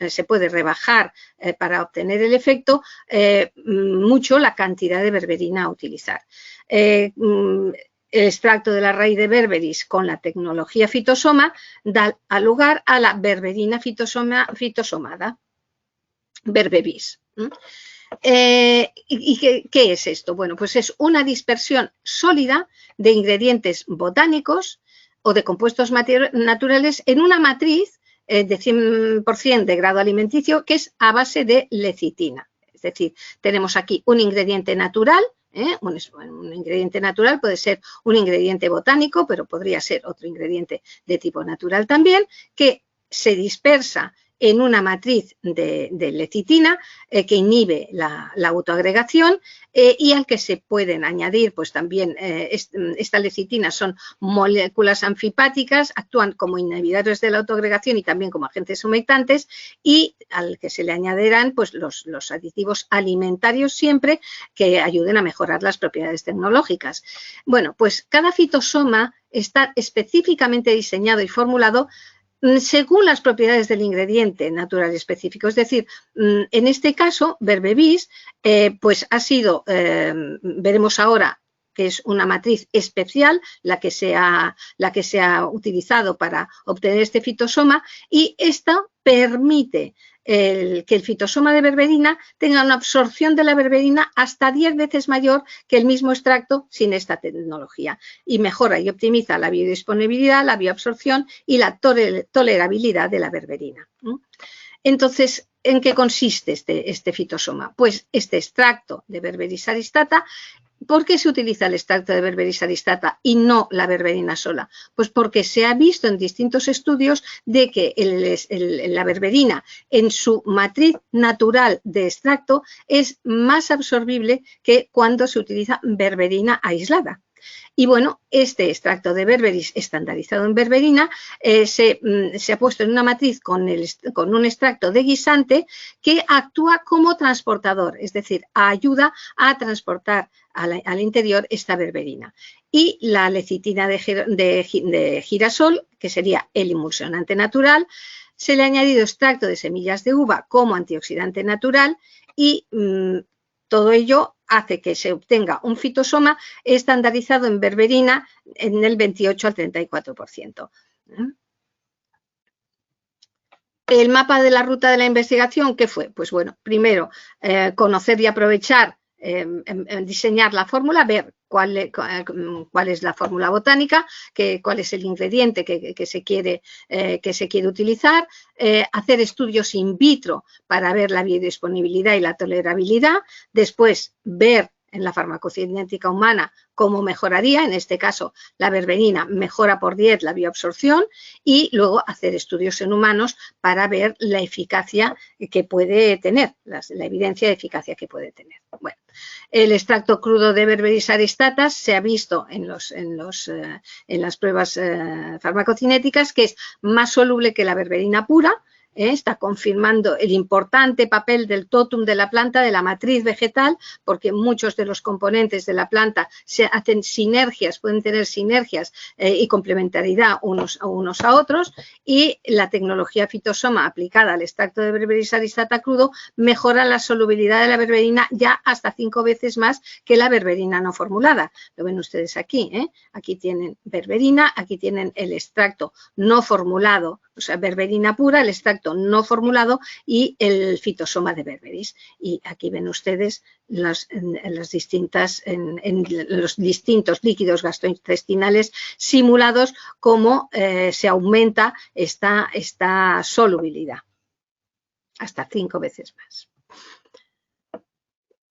se puede rebajar para obtener el efecto mucho la cantidad de berberina a utilizar. El extracto de la raíz de berberis con la tecnología fitosoma da lugar a la berberina fitosomada, berbebis. ¿Qué es esto? Bueno, pues es una dispersión sólida de ingredientes botánicos o de compuestos naturales en una matriz de 100% de grado alimenticio que es a base de lecitina. Es decir, tenemos aquí un ingrediente natural, un ingrediente natural puede ser un ingrediente botánico, pero podría ser otro ingrediente de tipo natural también, que se dispersa en una matriz de lecitina que inhibe la autoagregación y al que se pueden añadir, pues también esta lecitina son moléculas anfipáticas, actúan como inhibidores de la autoagregación y también como agentes humectantes, y al que se le añadirán pues los aditivos alimentarios siempre que ayuden a mejorar las propiedades tecnológicas. Bueno, pues cada fitosoma está específicamente diseñado y formulado según las propiedades del ingrediente natural específico. Es decir, en este caso, Berbevis, pues ha sido, veremos ahora, que es una matriz especial, la que se ha utilizado para obtener este fitosoma, y esta permite que el fitosoma de berberina tenga una absorción de la berberina hasta 10 veces mayor que el mismo extracto sin esta tecnología, y mejora y optimiza la biodisponibilidad, la bioabsorción y la tolerabilidad de la berberina. Entonces, ¿en qué consiste este fitosoma? Pues este extracto de Berberis aristata. ¿Por qué se utiliza el extracto de Berberis aristata y no la berberina sola? Pues porque se ha visto en distintos estudios de que la berberina en su matriz natural de extracto es más absorbible que cuando se utiliza berberina aislada. Y bueno, este extracto de Berberis estandarizado en berberina se ha puesto en una matriz con un extracto de guisante que actúa como transportador, es decir, ayuda a transportar al interior esta berberina. Y la lecitina de girasol, que sería el emulsionante natural, se le ha añadido extracto de semillas de uva como antioxidante natural y todo ello hace que se obtenga un fitosoma estandarizado en berberina en el 28 al 34%. El mapa de la ruta de la investigación, ¿qué fue? Pues bueno, primero, conocer y aprovechar, diseñar la fórmula, ver cuál es la fórmula botánica, cuál es el ingrediente que se quiere utilizar, hacer estudios in vitro para ver la biodisponibilidad y la tolerabilidad, después ver en la farmacocinética humana cómo mejoraría, en este caso la berberina mejora por 10 la bioabsorción, y luego hacer estudios en humanos para ver la eficacia que puede tener, la evidencia de eficacia que puede tener. Bueno, el extracto crudo de Berberis aristata se ha visto en las pruebas farmacocinéticas que es más soluble que la berberina pura. Está confirmando el importante papel del tótum de la planta, de la matriz vegetal, porque muchos de los componentes de la planta se hacen sinergias, pueden tener sinergias y complementariedad unos a otros, y la tecnología fitosoma aplicada al extracto de Berberis aristata crudo mejora la solubilidad de la berberina ya hasta 5 veces más que la berberina no formulada. Lo ven ustedes aquí, aquí tienen berberina, aquí tienen el extracto no formulado, o sea, berberina pura, el extracto no formulado y el fitosoma de Berberis. Y aquí ven ustedes los distintos líquidos gastrointestinales simulados cómo se aumenta esta solubilidad hasta 5 veces más.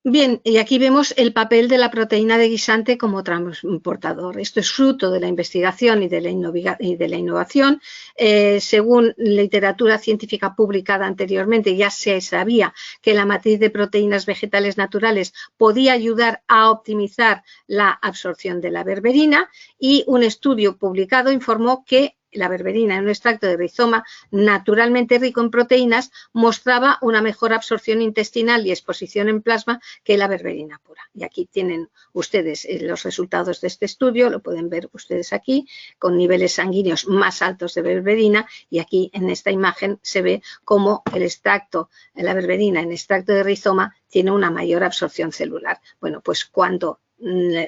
Bien, y aquí vemos el papel de la proteína de guisante como transportador. Esto es fruto de la investigación y de la innovación. Según literatura científica publicada anteriormente, ya se sabía que la matriz de proteínas vegetales naturales podía ayudar a optimizar la absorción de la berberina, y un estudio publicado informó que la berberina en un extracto de rizoma naturalmente rico en proteínas mostraba una mejor absorción intestinal y exposición en plasma que la berberina pura. Y aquí tienen ustedes los resultados de este estudio, lo pueden ver ustedes aquí, con niveles sanguíneos más altos de berberina, y aquí en esta imagen se ve cómo el extracto, la berberina en extracto de rizoma tiene una mayor absorción celular. Bueno, pues cuando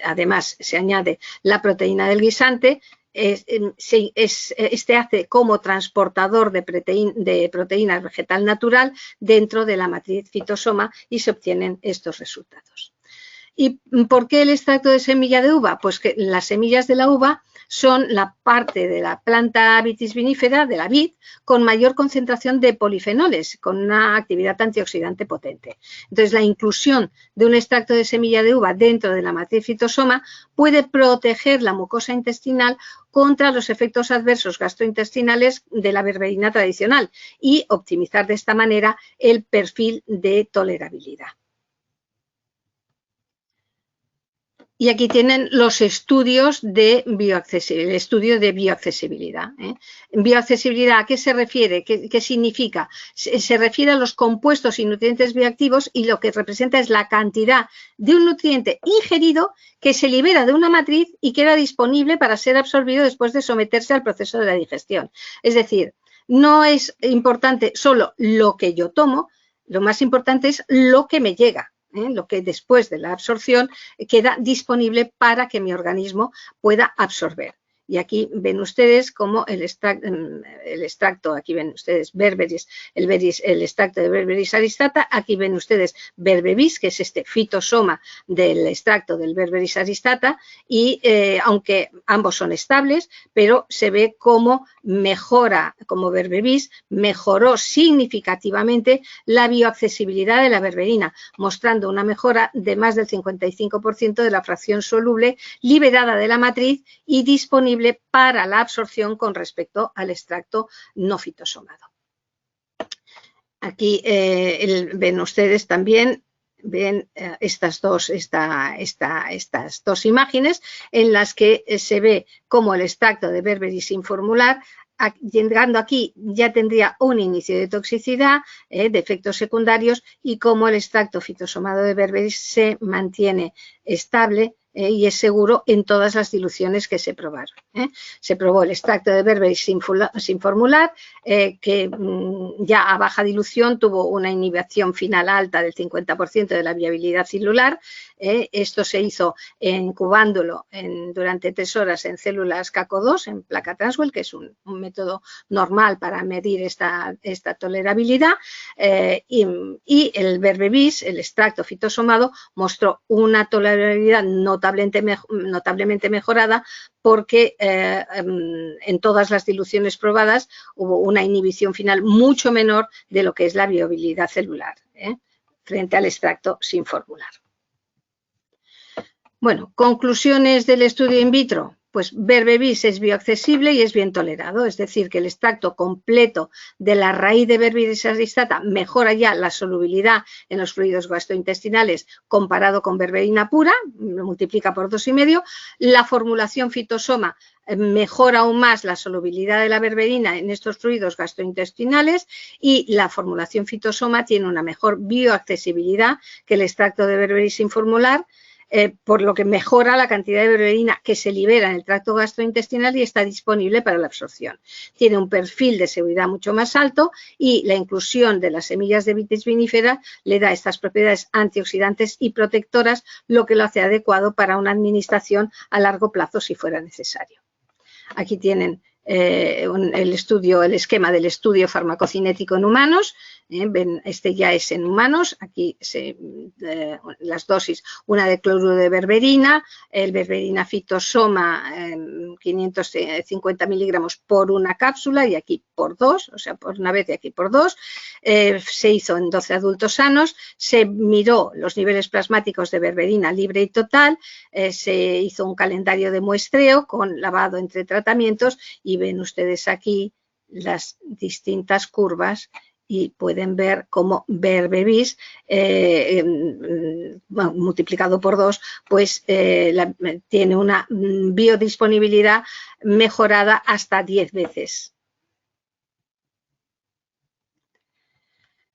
además se añade la proteína del guisante, este hace como transportador de proteína vegetal natural dentro de la matriz fitosoma y se obtienen estos resultados. ¿Y por qué el extracto de semilla de uva? Pues que las semillas de la uva son la parte de la planta Vitis vinifera, de la vid, con mayor concentración de polifenoles, con una actividad antioxidante potente. Entonces, la inclusión de un extracto de semilla de uva dentro de la matriz fitosoma puede proteger la mucosa intestinal contra los efectos adversos gastrointestinales de la berberina tradicional y optimizar de esta manera el perfil de tolerabilidad. Y aquí tienen los estudios de bioaccesibilidad, el estudio de bioaccesibilidad. Bioaccesibilidad, ¿a qué se refiere? ¿Qué significa? Se refiere a los compuestos y nutrientes bioactivos y lo que representa es la cantidad de un nutriente ingerido que se libera de una matriz y queda disponible para ser absorbido después de someterse al proceso de la digestión. Es decir, no es importante solo lo que yo tomo, lo más importante es lo que me llega. Lo que después de la absorción queda disponible para que mi organismo pueda absorber. Y aquí ven ustedes como el extracto, aquí ven ustedes berberis, el extracto de Berberis aristata, aquí ven ustedes berbebis, que es este fitosoma del extracto del Berberis aristata, y aunque ambos son estables, pero se ve cómo mejora, como berbebis, mejoró significativamente la bioaccesibilidad de la berberina, mostrando una mejora de más del 55% de la fracción soluble liberada de la matriz y disponible para la absorción con respecto al extracto no fitosomado. Aquí ven ustedes también, ven estas dos imágenes en las que se ve cómo el extracto de Berberis sin formular, llegando aquí ya tendría un inicio de toxicidad, de efectos secundarios, y cómo el extracto fitosomado de Berberis se mantiene estable y es seguro en todas las diluciones que se probaron. Se probó el extracto de Berberis sin formular, que ya a baja dilución tuvo una inhibición final alta del 50% de la viabilidad celular. Esto se hizo incubándolo durante 3 horas en células CACO2, en placa Transwell, que es un método normal para medir esta tolerabilidad. Y el Berbebis, el extracto fitosomado, mostró una tolerabilidad notablemente mejorada porque en todas las diluciones probadas hubo una inhibición final mucho menor de lo que es la viabilidad celular frente al extracto sin formular. Bueno, conclusiones del estudio in vitro. Pues Berbebis es bioaccesible y es bien tolerado, es decir, que el extracto completo de la raíz de Berberis aristata mejora ya la solubilidad en los fluidos gastrointestinales comparado con berberina pura, lo multiplica por 2,5. La formulación fitosoma mejora aún más la solubilidad de la berberina en estos fluidos gastrointestinales y la formulación fitosoma tiene una mejor bioaccesibilidad que el extracto de Berberis sin formular, por lo que mejora la cantidad de berberina que se libera en el tracto gastrointestinal y está disponible para la absorción. Tiene un perfil de seguridad mucho más alto y la inclusión de las semillas de Vitis vinifera le da estas propiedades antioxidantes y protectoras, lo que lo hace adecuado para una administración a largo plazo si fuera necesario. Aquí tienen el esquema del estudio farmacocinético en humanos. Ven, este ya es en humanos, aquí las dosis, una de cloruro de berberina, el berberina fitosoma 550 miligramos por una cápsula y aquí por 2, o sea, por una vez y aquí por 2. Se hizo en 12 adultos sanos, se miró los niveles plasmáticos de berberina libre y total, se hizo un calendario de muestreo con lavado entre tratamientos y ven ustedes aquí las distintas curvas y pueden ver cómo Berbebis multiplicado por 2 pues tiene una biodisponibilidad mejorada hasta 10 veces.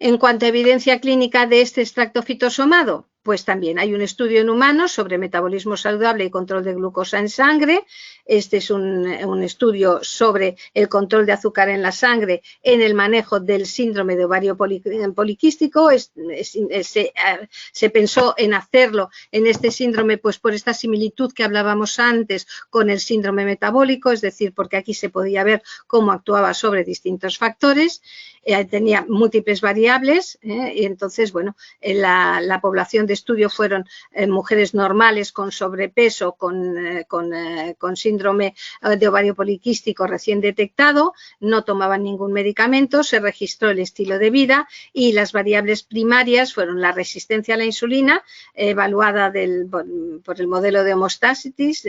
En cuanto a evidencia clínica de este extracto fitosomado, pues también hay un estudio en humanos sobre metabolismo saludable y control de glucosa en sangre. Este es un estudio sobre el control de azúcar en la sangre en el manejo del síndrome de ovario poliquístico. Se pensó en hacerlo en este síndrome pues por esta similitud que hablábamos antes con el síndrome metabólico, es decir, porque aquí se podía ver cómo actuaba sobre distintos factores. Tenía múltiples variables, y entonces, bueno, la población de estudio fueron mujeres normales con sobrepeso, con síndrome de ovario poliquístico recién detectado, no tomaban ningún medicamento, se registró el estilo de vida y las variables primarias fueron la resistencia a la insulina, evaluada por el modelo de homeostasis,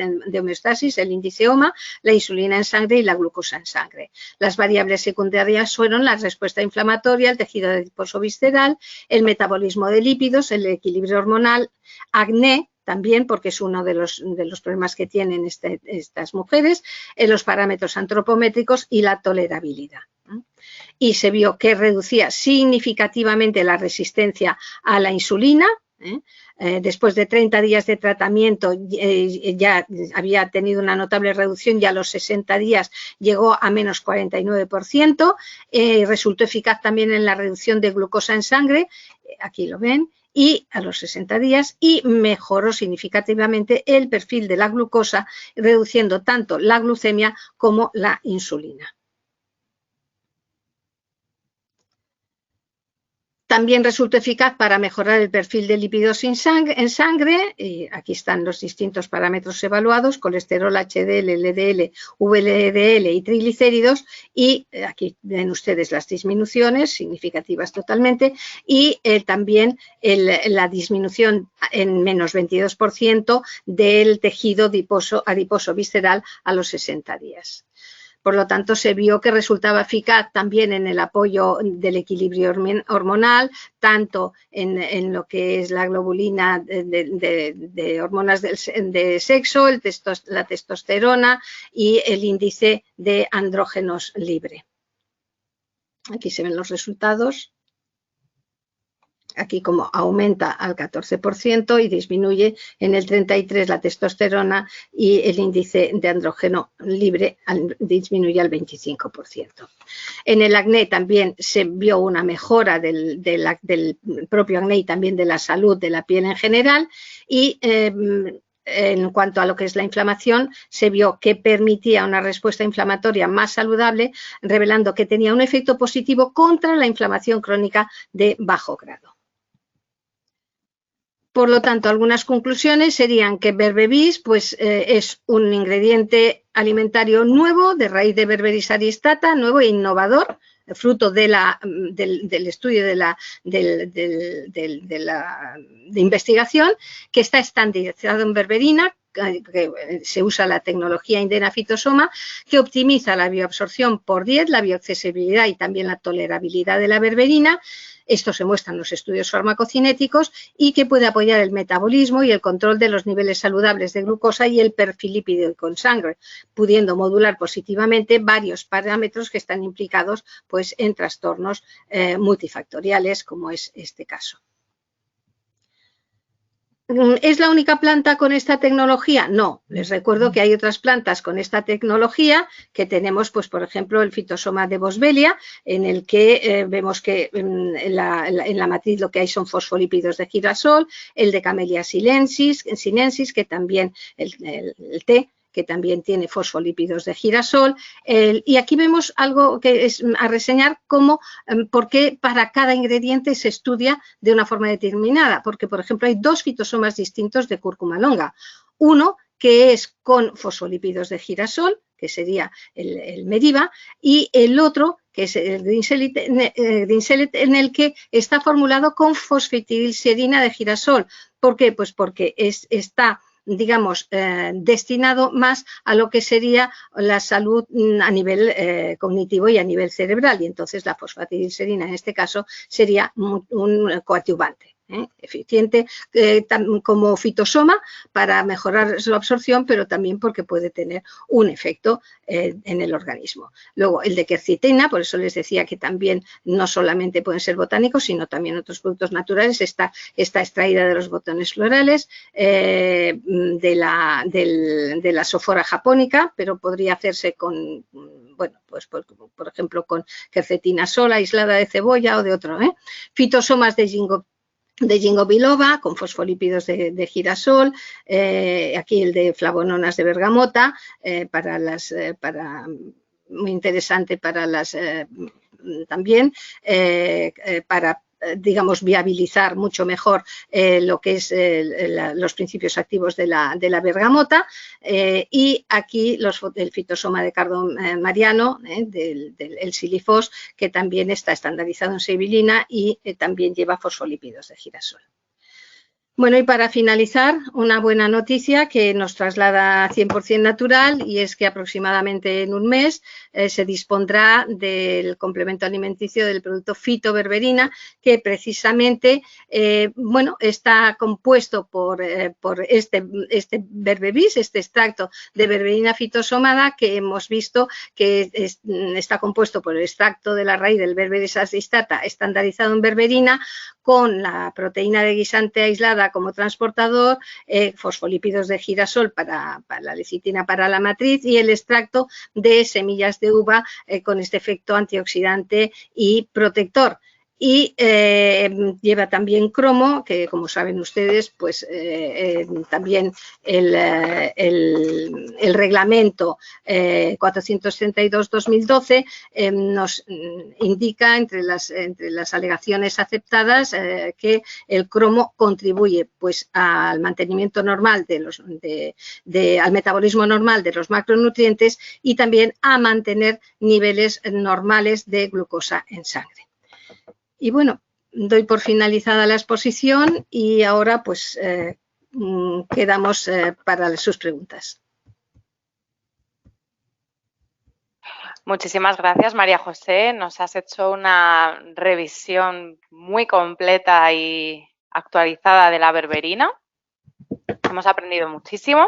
el índice OMA, la insulina en sangre y la glucosa en sangre. Las variables secundarias fueron la respuesta inflamatoria, el tejido adiposo visceral, el metabolismo de lípidos, el equilibrio hormonal, acné, también porque es uno de los problemas que tienen estas mujeres, los parámetros antropométricos y la tolerabilidad. Y se vio que reducía significativamente la resistencia a la insulina. Después de 30 días de tratamiento ya había tenido una notable reducción, ya a los 60 días llegó a menos 49%, resultó eficaz también en la reducción de glucosa en sangre, aquí lo ven, y a los 60 días, y mejoró significativamente el perfil de la glucosa, reduciendo tanto la glucemia como la insulina. También resultó eficaz para mejorar el perfil de lípidos en sangre, y aquí están los distintos parámetros evaluados, colesterol, HDL, LDL, VLDL y triglicéridos, y aquí ven ustedes las disminuciones significativas totalmente, y también la disminución en menos 22% del tejido adiposo visceral a los 60 días. Por lo tanto, se vio que resultaba eficaz también en el apoyo del equilibrio hormonal, tanto en lo que es la globulina de hormonas de sexo, la testosterona y el índice de andrógenos libre. Aquí se ven los resultados. Aquí como aumenta al 14% y disminuye en el 33% la testosterona, y el índice de andrógeno libre disminuye al 25%. En el acné también se vio una mejora del propio acné y también de la salud de la piel en general, y en cuanto a lo que es la inflamación, se vio que permitía una respuesta inflamatoria más saludable, revelando que tenía un efecto positivo contra la inflamación crónica de bajo grado. Por lo tanto, algunas conclusiones serían que Berberis pues, es un ingrediente alimentario nuevo de raíz de Berberis aristata, nuevo e innovador, fruto del estudio de investigación, que está estandarizado en berberina, que se usa la tecnología Indena-Fitosoma, que optimiza la bioabsorción por 10, la bioaccesibilidad y también la tolerabilidad de la berberina. Esto se muestra en los estudios farmacocinéticos, y que puede apoyar el metabolismo y el control de los niveles saludables de glucosa y el perfil lipídico en sangre, pudiendo modular positivamente varios parámetros que están implicados pues, en trastornos multifactoriales, como es este caso. ¿Es la única planta con esta tecnología? No, les recuerdo que hay otras plantas con esta tecnología, que tenemos, pues, por ejemplo, el fitosoma de Boswellia, en el que vemos que en la matriz lo que hay son fosfolípidos de girasol, el de Camellia sinensis, que también el té, que también tiene fosfolípidos de girasol, y aquí vemos algo que es a reseñar, como por qué para cada ingrediente se estudia de una forma determinada, porque por ejemplo hay dos fitosomas distintos de cúrcuma longa, uno que es con fosfolípidos de girasol, que sería el Mediva, y el otro que es el Grinselit, en el que está formulado con fosfatidilserina de girasol. ¿Por qué? Pues porque está, digamos, destinado más a lo que sería la salud a nivel cognitivo y a nivel cerebral, y entonces la fosfatidilserina en este caso sería un coadyuvante. eficiente como fitosoma para mejorar su absorción, pero también porque puede tener un efecto en el organismo. Luego, el de quercetina, por eso les decía que también no solamente pueden ser botánicos, sino también otros productos naturales, está extraída de los botones florales, de la Sophora japonica, pero podría hacerse con, bueno, pues por ejemplo, con quercetina sola, aislada de cebolla o de otro. Fitosomas de ginkgo biloba, con fosfolípidos de girasol, aquí el de flavononas de bergamota, muy interesante para las también para digamos, viabilizar mucho mejor lo que es los principios activos de la bergamota, y aquí el fitosoma de cardo mariano, del silifos, que también está estandarizado en sibilina y también lleva fosfolípidos de girasol. Bueno, y para finalizar, una buena noticia que nos traslada a 100% natural, y es que aproximadamente en un mes se dispondrá del complemento alimenticio del producto fitoberberina, que precisamente bueno, está compuesto por este berbebis, este extracto de berberina fitosomada, que hemos visto que está compuesto por el extracto de la raíz del Berberis asdistata estandarizado en berberina, con la proteína de guisante aislada como transportador, fosfolípidos de girasol para la lecitina para la matriz, y el extracto de semillas de uva con este efecto antioxidante y protector. Y lleva también cromo, que como saben ustedes, pues también el reglamento 432-2012 nos indica entre las alegaciones aceptadas que el cromo contribuye pues al mantenimiento normal al metabolismo normal de los macronutrientes, y también a mantener niveles normales de glucosa en sangre. Y bueno, doy por finalizada la exposición y ahora pues quedamos para sus preguntas. Muchísimas gracias, María José. Nos has hecho una revisión muy completa y actualizada de la berberina. Hemos aprendido muchísimo.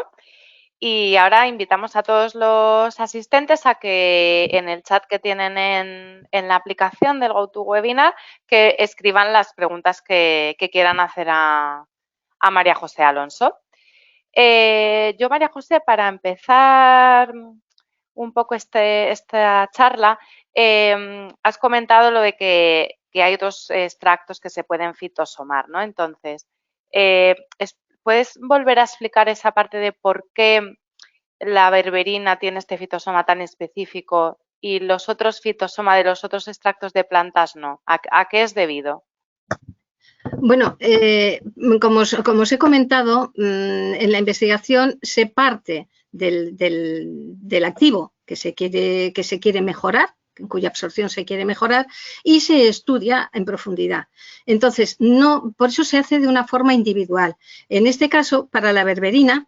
Y ahora invitamos a todos los asistentes a que en el chat que tienen en la aplicación del GoToWebinar que escriban las preguntas que quieran hacer a María José Alonso. Yo, María José, para empezar un poco esta charla, has comentado lo de que hay otros extractos que se pueden fitosomar, ¿no? Entonces, ¿puedes volver a explicar esa parte de por qué la berberina tiene este fitosoma tan específico y los otros fitosomas de los otros extractos de plantas no? ¿A qué es debido? Bueno, como os he comentado, en la investigación se parte del activo que se quiere mejorar, cuya absorción se quiere mejorar, y se estudia en profundidad. Entonces, por eso se hace de una forma individual. En este caso, para la berberina,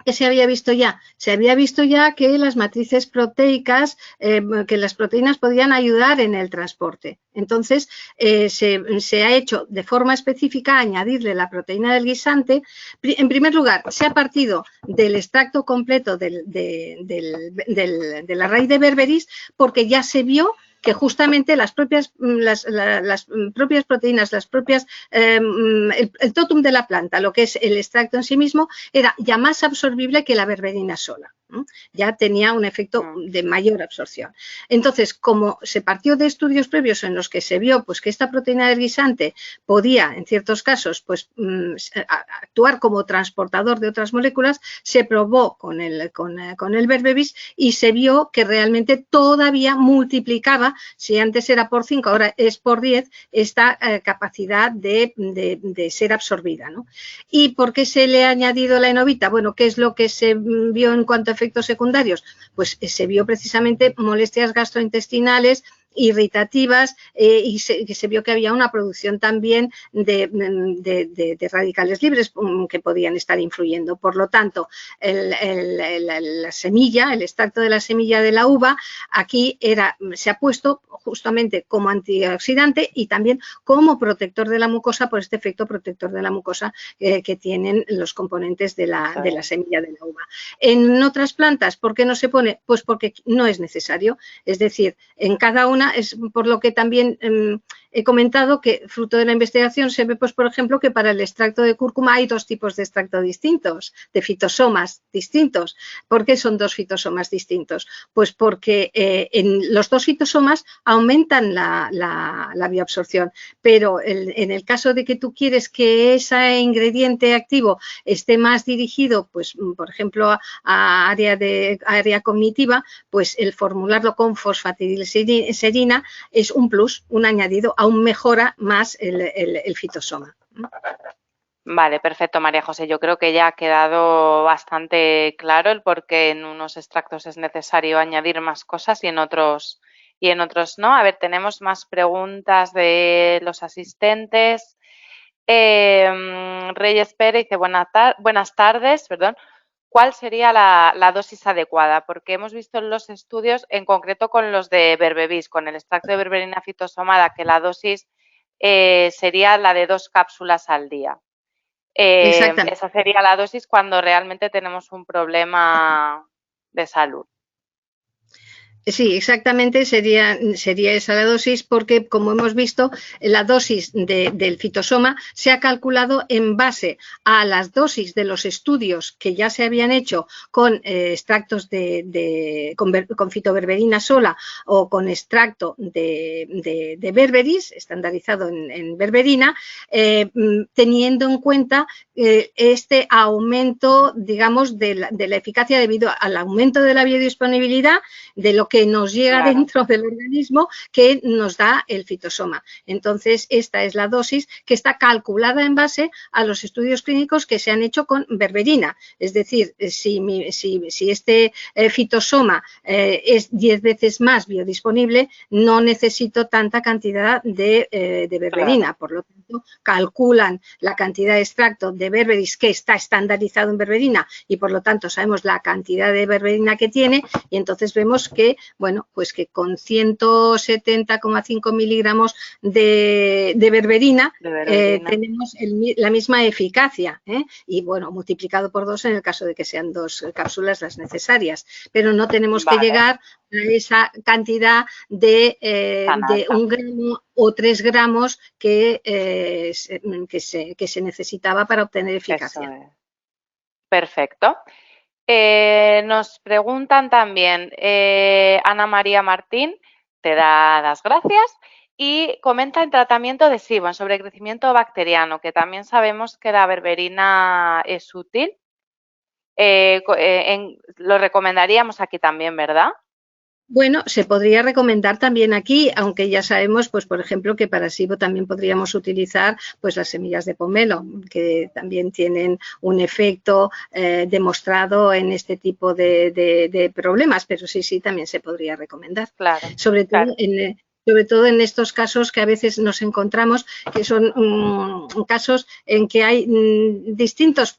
¿qué se había visto ya? Se había visto ya que las matrices proteicas, que las proteínas podían ayudar en el transporte. Entonces, se ha hecho de forma específica añadirle la proteína del guisante. En primer lugar, se ha partido del extracto completo de la raíz de berberis, porque ya se vio que justamente las propias proteínas, el totum de la planta, lo que es el extracto en sí mismo, era ya más absorbible que la berberina sola. Ya tenía un efecto de mayor absorción. Entonces, como se partió de estudios previos en los que se vio pues, que esta proteína del guisante podía, en ciertos casos, pues, actuar como transportador de otras moléculas, se probó con el berbebis y se vio que realmente todavía multiplicaba, si antes era por 5, ahora es por 10, esta capacidad de ser absorbida, ¿no? ¿Y por qué se le ha añadido la enovita? Bueno, ¿qué es lo que se vio en cuanto a efectos secundarios? Pues se vio precisamente molestias gastrointestinales irritativas y se vio que había una producción también de radicales libres que podían estar influyendo. Por lo tanto, la semilla, el extracto de la semilla de la uva, aquí se ha puesto justamente como antioxidante y también como protector de la mucosa por este efecto protector de la mucosa que tienen los componentes de la semilla de la uva. En otras plantas, ¿por qué no se pone? Pues porque no es necesario. Es decir, en cada una, es por lo que también he comentado que fruto de la investigación se ve, pues, por ejemplo, que para el extracto de cúrcuma hay dos tipos de extracto distintos, de fitosomas distintos. ¿Por qué son dos fitosomas distintos? Pues porque en los dos fitosomas aumentan la bioabsorción, pero en el caso de que tú quieres que ese ingrediente activo esté más dirigido, pues, por ejemplo, a área cognitiva, pues el formularlo con fosfatidilserina es un plus, un añadido, aún mejora más el fitosoma. Vale, perfecto, María José. Yo creo que ya ha quedado bastante claro el por qué en unos extractos es necesario añadir más cosas y en otros no. A ver, tenemos más preguntas de los asistentes. Reyes Pérez dice, buenas tardes, perdón. ¿Cuál sería la dosis adecuada? Porque hemos visto en los estudios, en concreto con los de Berberis, con el extracto de berberina fitosomada, que la dosis sería la de 2 cápsulas al día. Esa sería la dosis cuando realmente tenemos un problema de salud. Sí, exactamente sería esa la dosis porque, como hemos visto, la dosis del fitosoma se ha calculado en base a las dosis de los estudios que ya se habían hecho con extractos con fitoberberina sola o con extracto de berberis, estandarizado en berberina, teniendo en cuenta este aumento, digamos, de la eficacia debido al aumento de la biodisponibilidad de lo que nos llega dentro del organismo que nos da el fitosoma. Entonces, esta es la dosis que está calculada en base a los estudios clínicos que se han hecho con berberina. Es decir, si este fitosoma es 10 veces más biodisponible, no necesito tanta cantidad de berberina. Por lo tanto, calculan la cantidad de extracto de berberis que está estandarizado en berberina y, por lo tanto, sabemos la cantidad de berberina que tiene y entonces vemos que, bueno, pues que con 170,5 miligramos de berberina tenemos la misma eficacia y, bueno, multiplicado por 2 en el caso de que sean 2 cápsulas las necesarias, pero no tenemos que llegar a esa cantidad de 1 gramo o 3 gramos que se necesitaba para obtener eficacia. Perfecto. Nos preguntan también, Ana María Martín te da las gracias y comenta en tratamiento de SIBO, en sobrecrecimiento bacteriano, que también sabemos que la berberina es útil. Lo recomendaríamos aquí también, ¿verdad? Bueno, se podría recomendar también aquí, aunque ya sabemos, pues, por ejemplo, que para SIBO también podríamos utilizar pues las semillas de pomelo, que también tienen un efecto demostrado en este tipo de problemas, pero sí, también se podría recomendar. Claro. Sobre todo en estos casos que a veces nos encontramos, que son casos en que hay distintos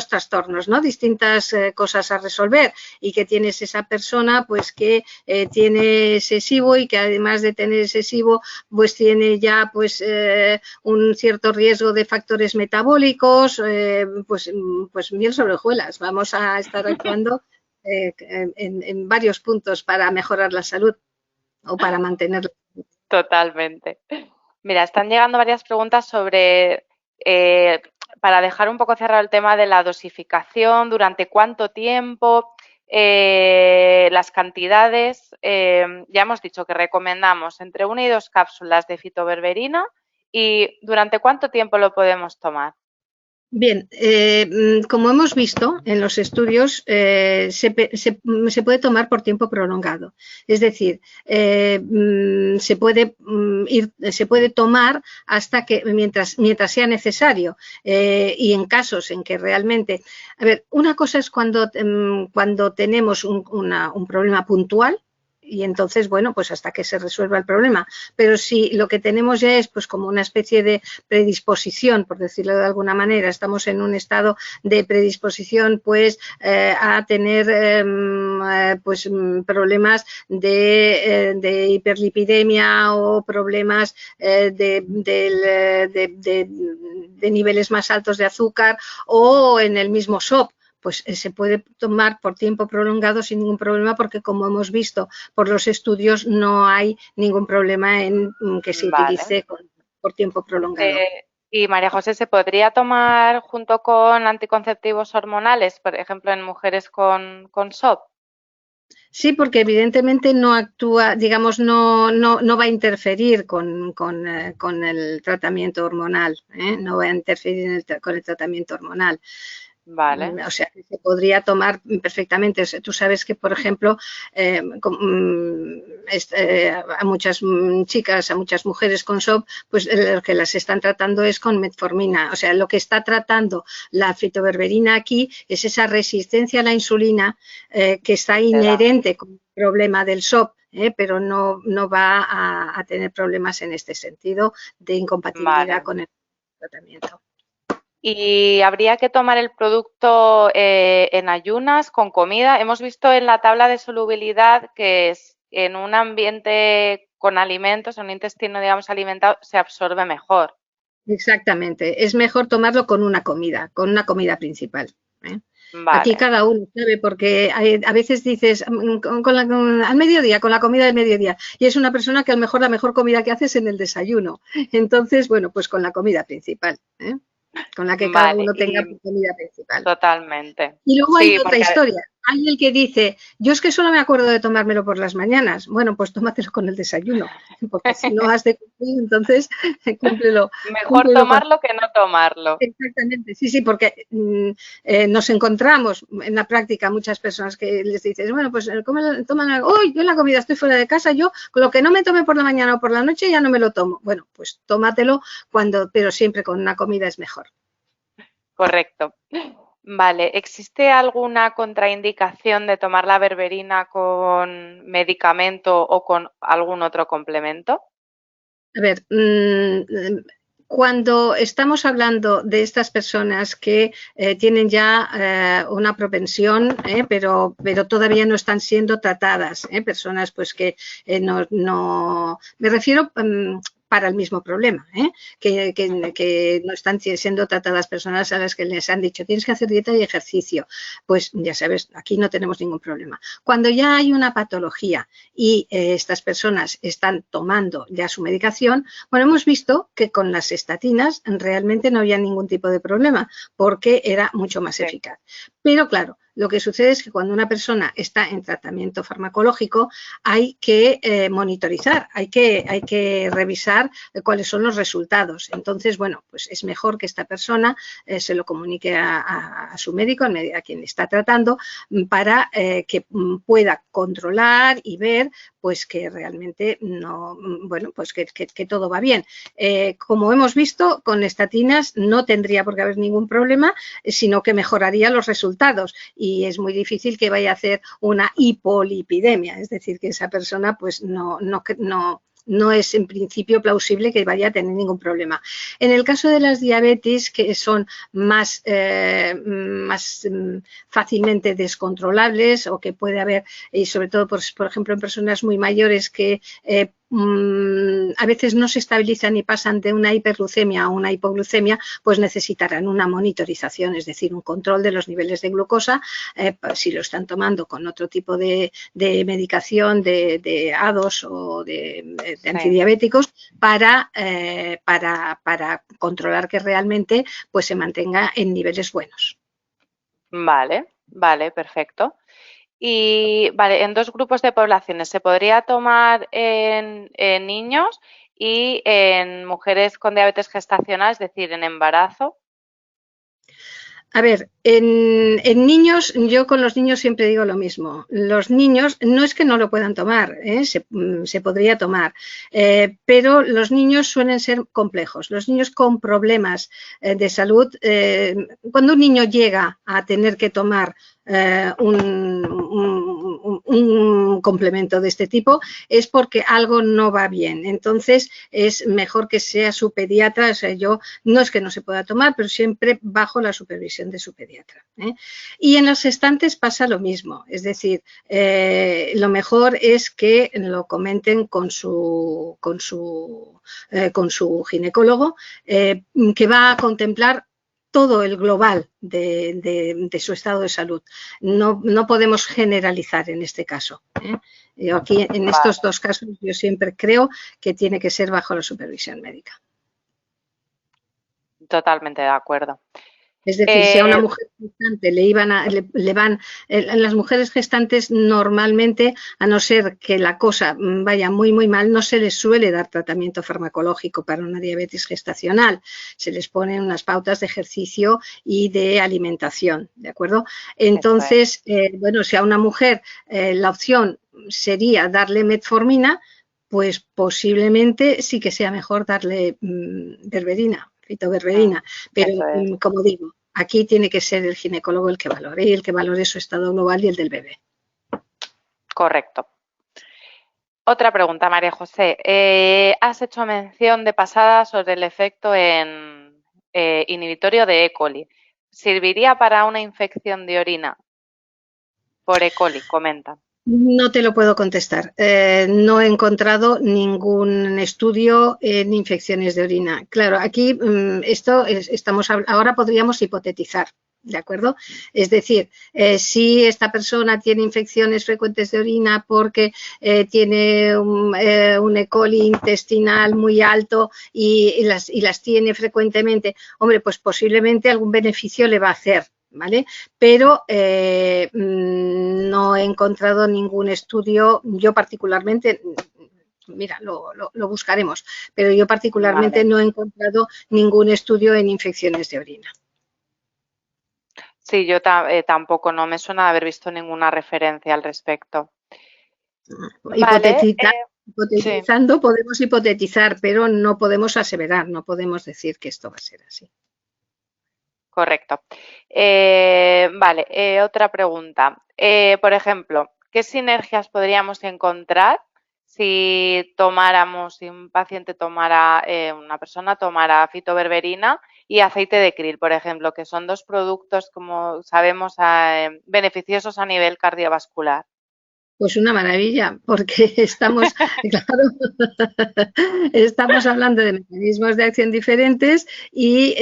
trastornos, ¿no? Distintas cosas a resolver y que tienes esa persona pues que tiene ese SIBO y que además de tener ese SIBO pues tiene ya pues un cierto riesgo de factores metabólicos, pues miel sobre hojuelas. Vamos a estar actuando en varios puntos para mejorar la salud o para mantenerla. Totalmente. Mira, están llegando varias preguntas sobre, para dejar un poco cerrado el tema de la dosificación, durante cuánto tiempo, las cantidades. Ya hemos dicho que recomendamos entre 1 y 2 cápsulas de fitoberberina y ¿durante cuánto tiempo lo podemos tomar? Bien, como hemos visto en los estudios, se puede tomar por tiempo prolongado. Es decir, se puede tomar hasta que mientras sea necesario. Y en casos en que realmente, a ver, una cosa es cuando tenemos un problema puntual. y entonces, bueno, pues hasta que se resuelva el problema. Pero si lo que tenemos ya es pues como una especie de predisposición, por decirlo de alguna manera, estamos en un estado de predisposición pues a tener pues problemas de hiperlipidemia o problemas de niveles más altos de azúcar o en el mismo SOP, pues se puede tomar por tiempo prolongado sin ningún problema porque, como hemos visto por los estudios, no hay ningún problema en que se Vale. utilice por tiempo prolongado. Y María José, ¿se podría tomar junto con anticonceptivos hormonales, por ejemplo, en mujeres con SOP? Sí, porque evidentemente no actúa, digamos, no va a interferir con el tratamiento hormonal, ¿eh? No va a interferir con el tratamiento hormonal. Vale. O sea, que se podría tomar perfectamente. O sea, tú sabes que, por ejemplo, a muchas chicas, a muchas mujeres con SOP, pues lo que las están tratando es con metformina. O sea, lo que está tratando la fitoberberina aquí es esa resistencia a la insulina que está inherente con el problema del SOP. Pero no va a tener problemas en este sentido de incompatibilidad Vale. con el tratamiento. ¿Y habría que tomar el producto en ayunas, con comida? Hemos visto en la tabla de solubilidad que es en un ambiente con alimentos, en un intestino, digamos, alimentado, se absorbe mejor. Exactamente, es mejor tomarlo con una comida principal. ¿Eh? Aquí Vale. cada uno sabe, porque a veces dices al mediodía, con la comida del mediodía, y es una persona que a lo mejor la mejor comida que hace es en el desayuno. Entonces, bueno, pues con la comida principal, ¿eh? Con la que cada Vale. uno tenga Y su comida principal. totalmente. Y luego hay Sí, otra porque historia. Hay el que dice, yo es que solo me acuerdo de tomármelo por las mañanas. Bueno, pues tómatelo con el desayuno, porque si no has de cumplir, entonces cúmplelo, mejor cúmplelo con... tomarlo que no tomarlo. Exactamente, sí, porque nos encontramos en la práctica muchas personas que les dices, bueno, pues toman algo, uy, yo en la comida estoy fuera de casa, yo con lo que no me tome por la mañana o por la noche ya no me lo tomo. Bueno, pues tómatelo pero siempre con una comida es mejor. Correcto. Vale, ¿existe alguna contraindicación de tomar la berberina con medicamento o con algún otro complemento? A ver, cuando estamos hablando de estas personas que tienen ya una propensión, pero todavía no están siendo tratadas, personas pues que me refiero para el mismo problema, que no están siendo tratadas, personas a las que les han dicho tienes que hacer dieta y ejercicio, pues ya sabes, aquí no tenemos ningún problema. Cuando ya hay una patología y estas personas están tomando ya su medicación, bueno, hemos visto que con las estatinas realmente no había ningún tipo de problema porque era mucho más Sí. eficaz. Pero claro, lo que sucede es que cuando una persona está en tratamiento farmacológico hay que monitorizar, hay que revisar cuáles son los resultados. Entonces, bueno, pues es mejor que esta persona se lo comunique a su médico, a quien está tratando, para que pueda controlar y ver pues que realmente no, bueno, pues que todo va bien. Como hemos visto, con estatinas no tendría por qué haber ningún problema, sino que mejoraría los resultados y es muy difícil que vaya a hacer una hipolipidemia, es decir, que esa persona pues no es en principio plausible que vaya a tener ningún problema. En el caso de las diabetes, que son más fácilmente descontrolables o que puede haber, y sobre todo, por ejemplo, en personas muy mayores que a veces no se estabilizan y pasan de una hiperglucemia a una hipoglucemia, pues necesitarán una monitorización, es decir, un control de los niveles de glucosa, si lo están tomando con otro tipo de medicación, de ADOS o de antidiabéticos, para controlar que realmente pues, se mantenga en niveles buenos. Vale, vale, perfecto. Y vale, en dos grupos de poblaciones, ¿se podría tomar en niños y en mujeres con diabetes gestacional, es decir, en embarazo? A ver, en niños, yo con los niños siempre digo lo mismo. Los niños no es que no lo puedan tomar, se podría tomar, pero los niños suelen ser complejos. Los niños con problemas de salud, cuando un niño llega a tener que tomar un complemento de este tipo es porque algo no va bien. Entonces es mejor que sea su pediatra. O sea, yo no es que no se pueda tomar, pero siempre bajo la supervisión de su pediatra, ¿eh? Y en los gestantes pasa lo mismo. Es decir, lo mejor es que lo comenten con su ginecólogo, que va a contemplar todo el global de su estado de salud. No podemos generalizar en este caso, ¿eh? Yo aquí, en estos dos casos, yo siempre creo que tiene que ser bajo la supervisión médica. Totalmente de acuerdo. Es decir, si a una mujer gestante las mujeres gestantes normalmente, a no ser que la cosa vaya muy, muy mal, no se les suele dar tratamiento farmacológico para una diabetes gestacional. Se les ponen unas pautas de ejercicio y de alimentación, ¿de acuerdo? Entonces, bueno, si a una mujer la opción sería darle metformina, pues posiblemente sí que sea mejor darle berberina, fitoberberina, pero como digo, aquí tiene que ser el ginecólogo el que valore, y el que valore su estado global y el del bebé. Correcto. Otra pregunta, María José. Has hecho mención de pasada sobre el efecto inhibitorio de E. coli. ¿Serviría para una infección de orina por E. coli? Comenta. No te lo puedo contestar. No he encontrado ningún estudio en infecciones de orina. Claro, aquí ahora podríamos hipotetizar, ¿de acuerdo? Es decir, si esta persona tiene infecciones frecuentes de orina porque tiene un E. coli intestinal muy alto y las tiene frecuentemente, hombre, pues posiblemente algún beneficio le va a hacer, ¿vale? Pero no he encontrado ningún estudio, yo particularmente, mira, lo buscaremos, pero yo particularmente no he encontrado ningún estudio en infecciones de orina. Sí, yo tampoco, no me suena de haber visto ninguna referencia al respecto. Hipotetizando podemos hipotetizar, pero no podemos aseverar, no podemos decir que esto va a ser así. Correcto. Otra pregunta. Por ejemplo, ¿qué sinergias podríamos encontrar si un paciente tomara, una persona tomara fitoberberina y aceite de krill, por ejemplo, que son dos productos, como sabemos, beneficiosos a nivel cardiovascular? Pues una maravilla, porque estamos hablando de mecanismos de acción diferentes y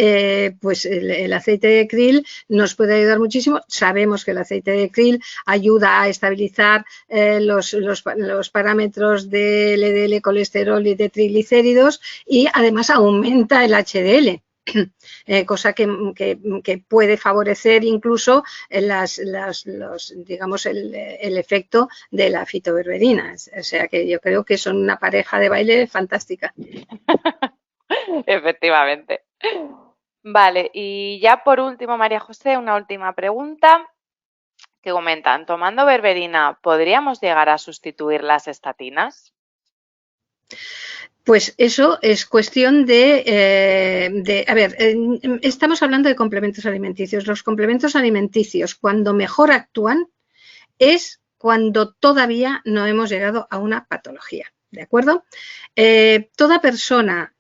pues el aceite de krill nos puede ayudar muchísimo. Sabemos que el aceite de krill ayuda a estabilizar los parámetros de LDL, colesterol y de triglicéridos, y además aumenta el HDL. Cosa que puede favorecer incluso digamos el efecto de la fitoberberina. O sea que yo creo que son una pareja de baile fantástica. Efectivamente. Vale, y ya por último, María José, una última pregunta que comentan: tomando berberina, ¿podríamos llegar a sustituir las estatinas? Pues eso es cuestión a ver, estamos hablando de complementos alimenticios. Los complementos alimenticios, cuando mejor actúan, es cuando todavía no hemos llegado a una patología, ¿de acuerdo? Toda persona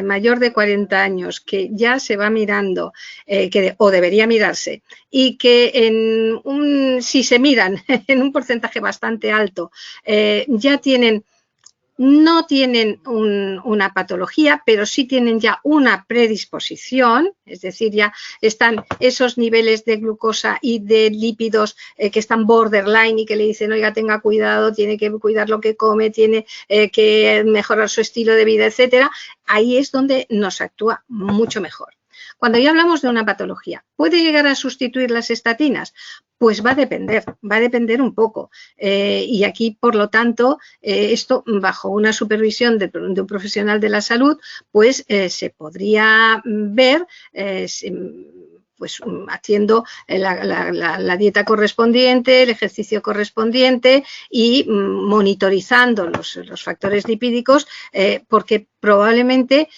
mayor de 40 años que ya se va mirando, o debería mirarse, y que si se miran en un porcentaje bastante alto, ya no tienen una patología, pero sí tienen ya una predisposición, es decir, ya están esos niveles de glucosa y de lípidos que están borderline y que le dicen, oiga, tenga cuidado, tiene que cuidar lo que come, tiene que mejorar su estilo de vida, etcétera. Ahí es donde nos actúa mucho mejor. Cuando ya hablamos de una patología, ¿puede llegar a sustituir las estatinas? Pues va a depender un poco. Y aquí, por lo tanto, esto bajo una supervisión de un profesional de la salud, pues se podría ver pues haciendo la dieta correspondiente, el ejercicio correspondiente y monitorizando los factores lipídicos, porque probablemente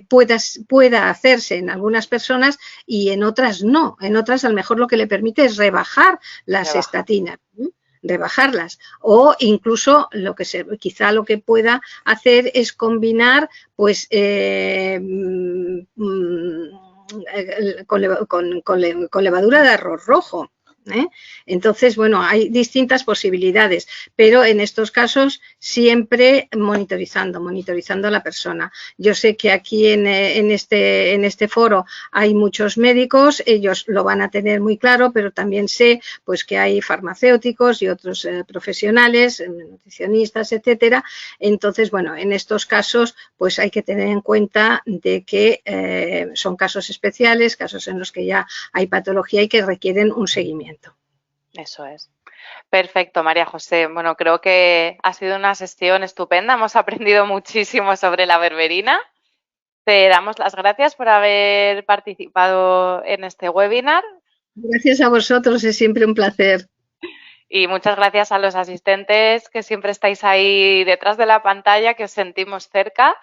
pueda hacerse en algunas personas y en otras no. En otras a lo mejor lo que le permite es rebajar las estatinas. rebajarlas. O incluso quizá lo que pueda hacer es combinar pues con levadura de arroz rojo. Entonces, bueno, hay distintas posibilidades, pero en estos casos siempre monitorizando a la persona. Yo sé que aquí en este foro hay muchos médicos, ellos lo van a tener muy claro, pero también sé pues que hay farmacéuticos y otros profesionales, nutricionistas, etcétera. Entonces, bueno, en estos casos pues hay que tener en cuenta de que son casos especiales, casos en los que ya hay patología y que requieren un seguimiento. Eso es. Perfecto, María José. Bueno, creo que ha sido una sesión estupenda. Hemos aprendido muchísimo sobre la berberina. Te damos las gracias por haber participado en este webinar. Gracias a vosotros, es siempre un placer. Y muchas gracias a los asistentes que siempre estáis ahí detrás de la pantalla, que os sentimos cerca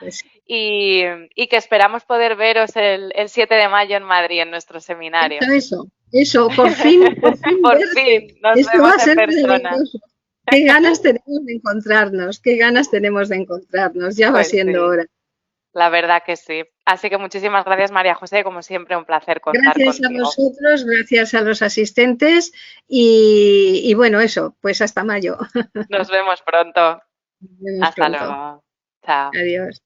y que esperamos poder veros el 7 de mayo en Madrid en nuestro seminario. Eso, por fin. Por fin, nos vemos en persona. Qué ganas tenemos de encontrarnos, ya va siendo hora. La verdad que sí. Así que muchísimas gracias, María José, como siempre un placer contar contigo. Gracias a vosotros, gracias a los asistentes y bueno, eso, pues hasta mayo. Nos vemos pronto. Hasta luego. Chao. Adiós.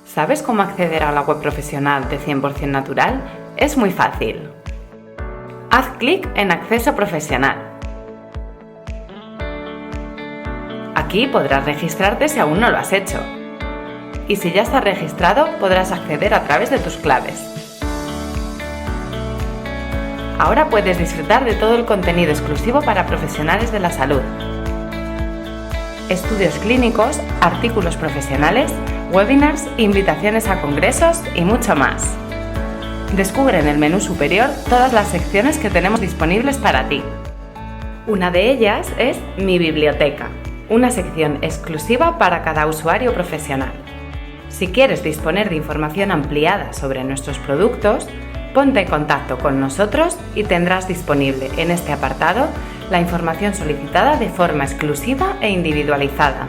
¿Sabes cómo acceder a la web profesional de 100% Natural? Es muy fácil. Haz clic en Acceso Profesional. Aquí podrás registrarte si aún no lo has hecho. Y si ya estás registrado, podrás acceder a través de tus claves. Ahora puedes disfrutar de todo el contenido exclusivo para profesionales de la salud. Estudios clínicos, artículos profesionales, webinars, invitaciones a congresos y mucho más. Descubre en el menú superior todas las secciones que tenemos disponibles para ti. Una de ellas es Mi Biblioteca, una sección exclusiva para cada usuario profesional. Si quieres disponer de información ampliada sobre nuestros productos, ponte en contacto con nosotros y tendrás disponible en este apartado la información solicitada de forma exclusiva e individualizada.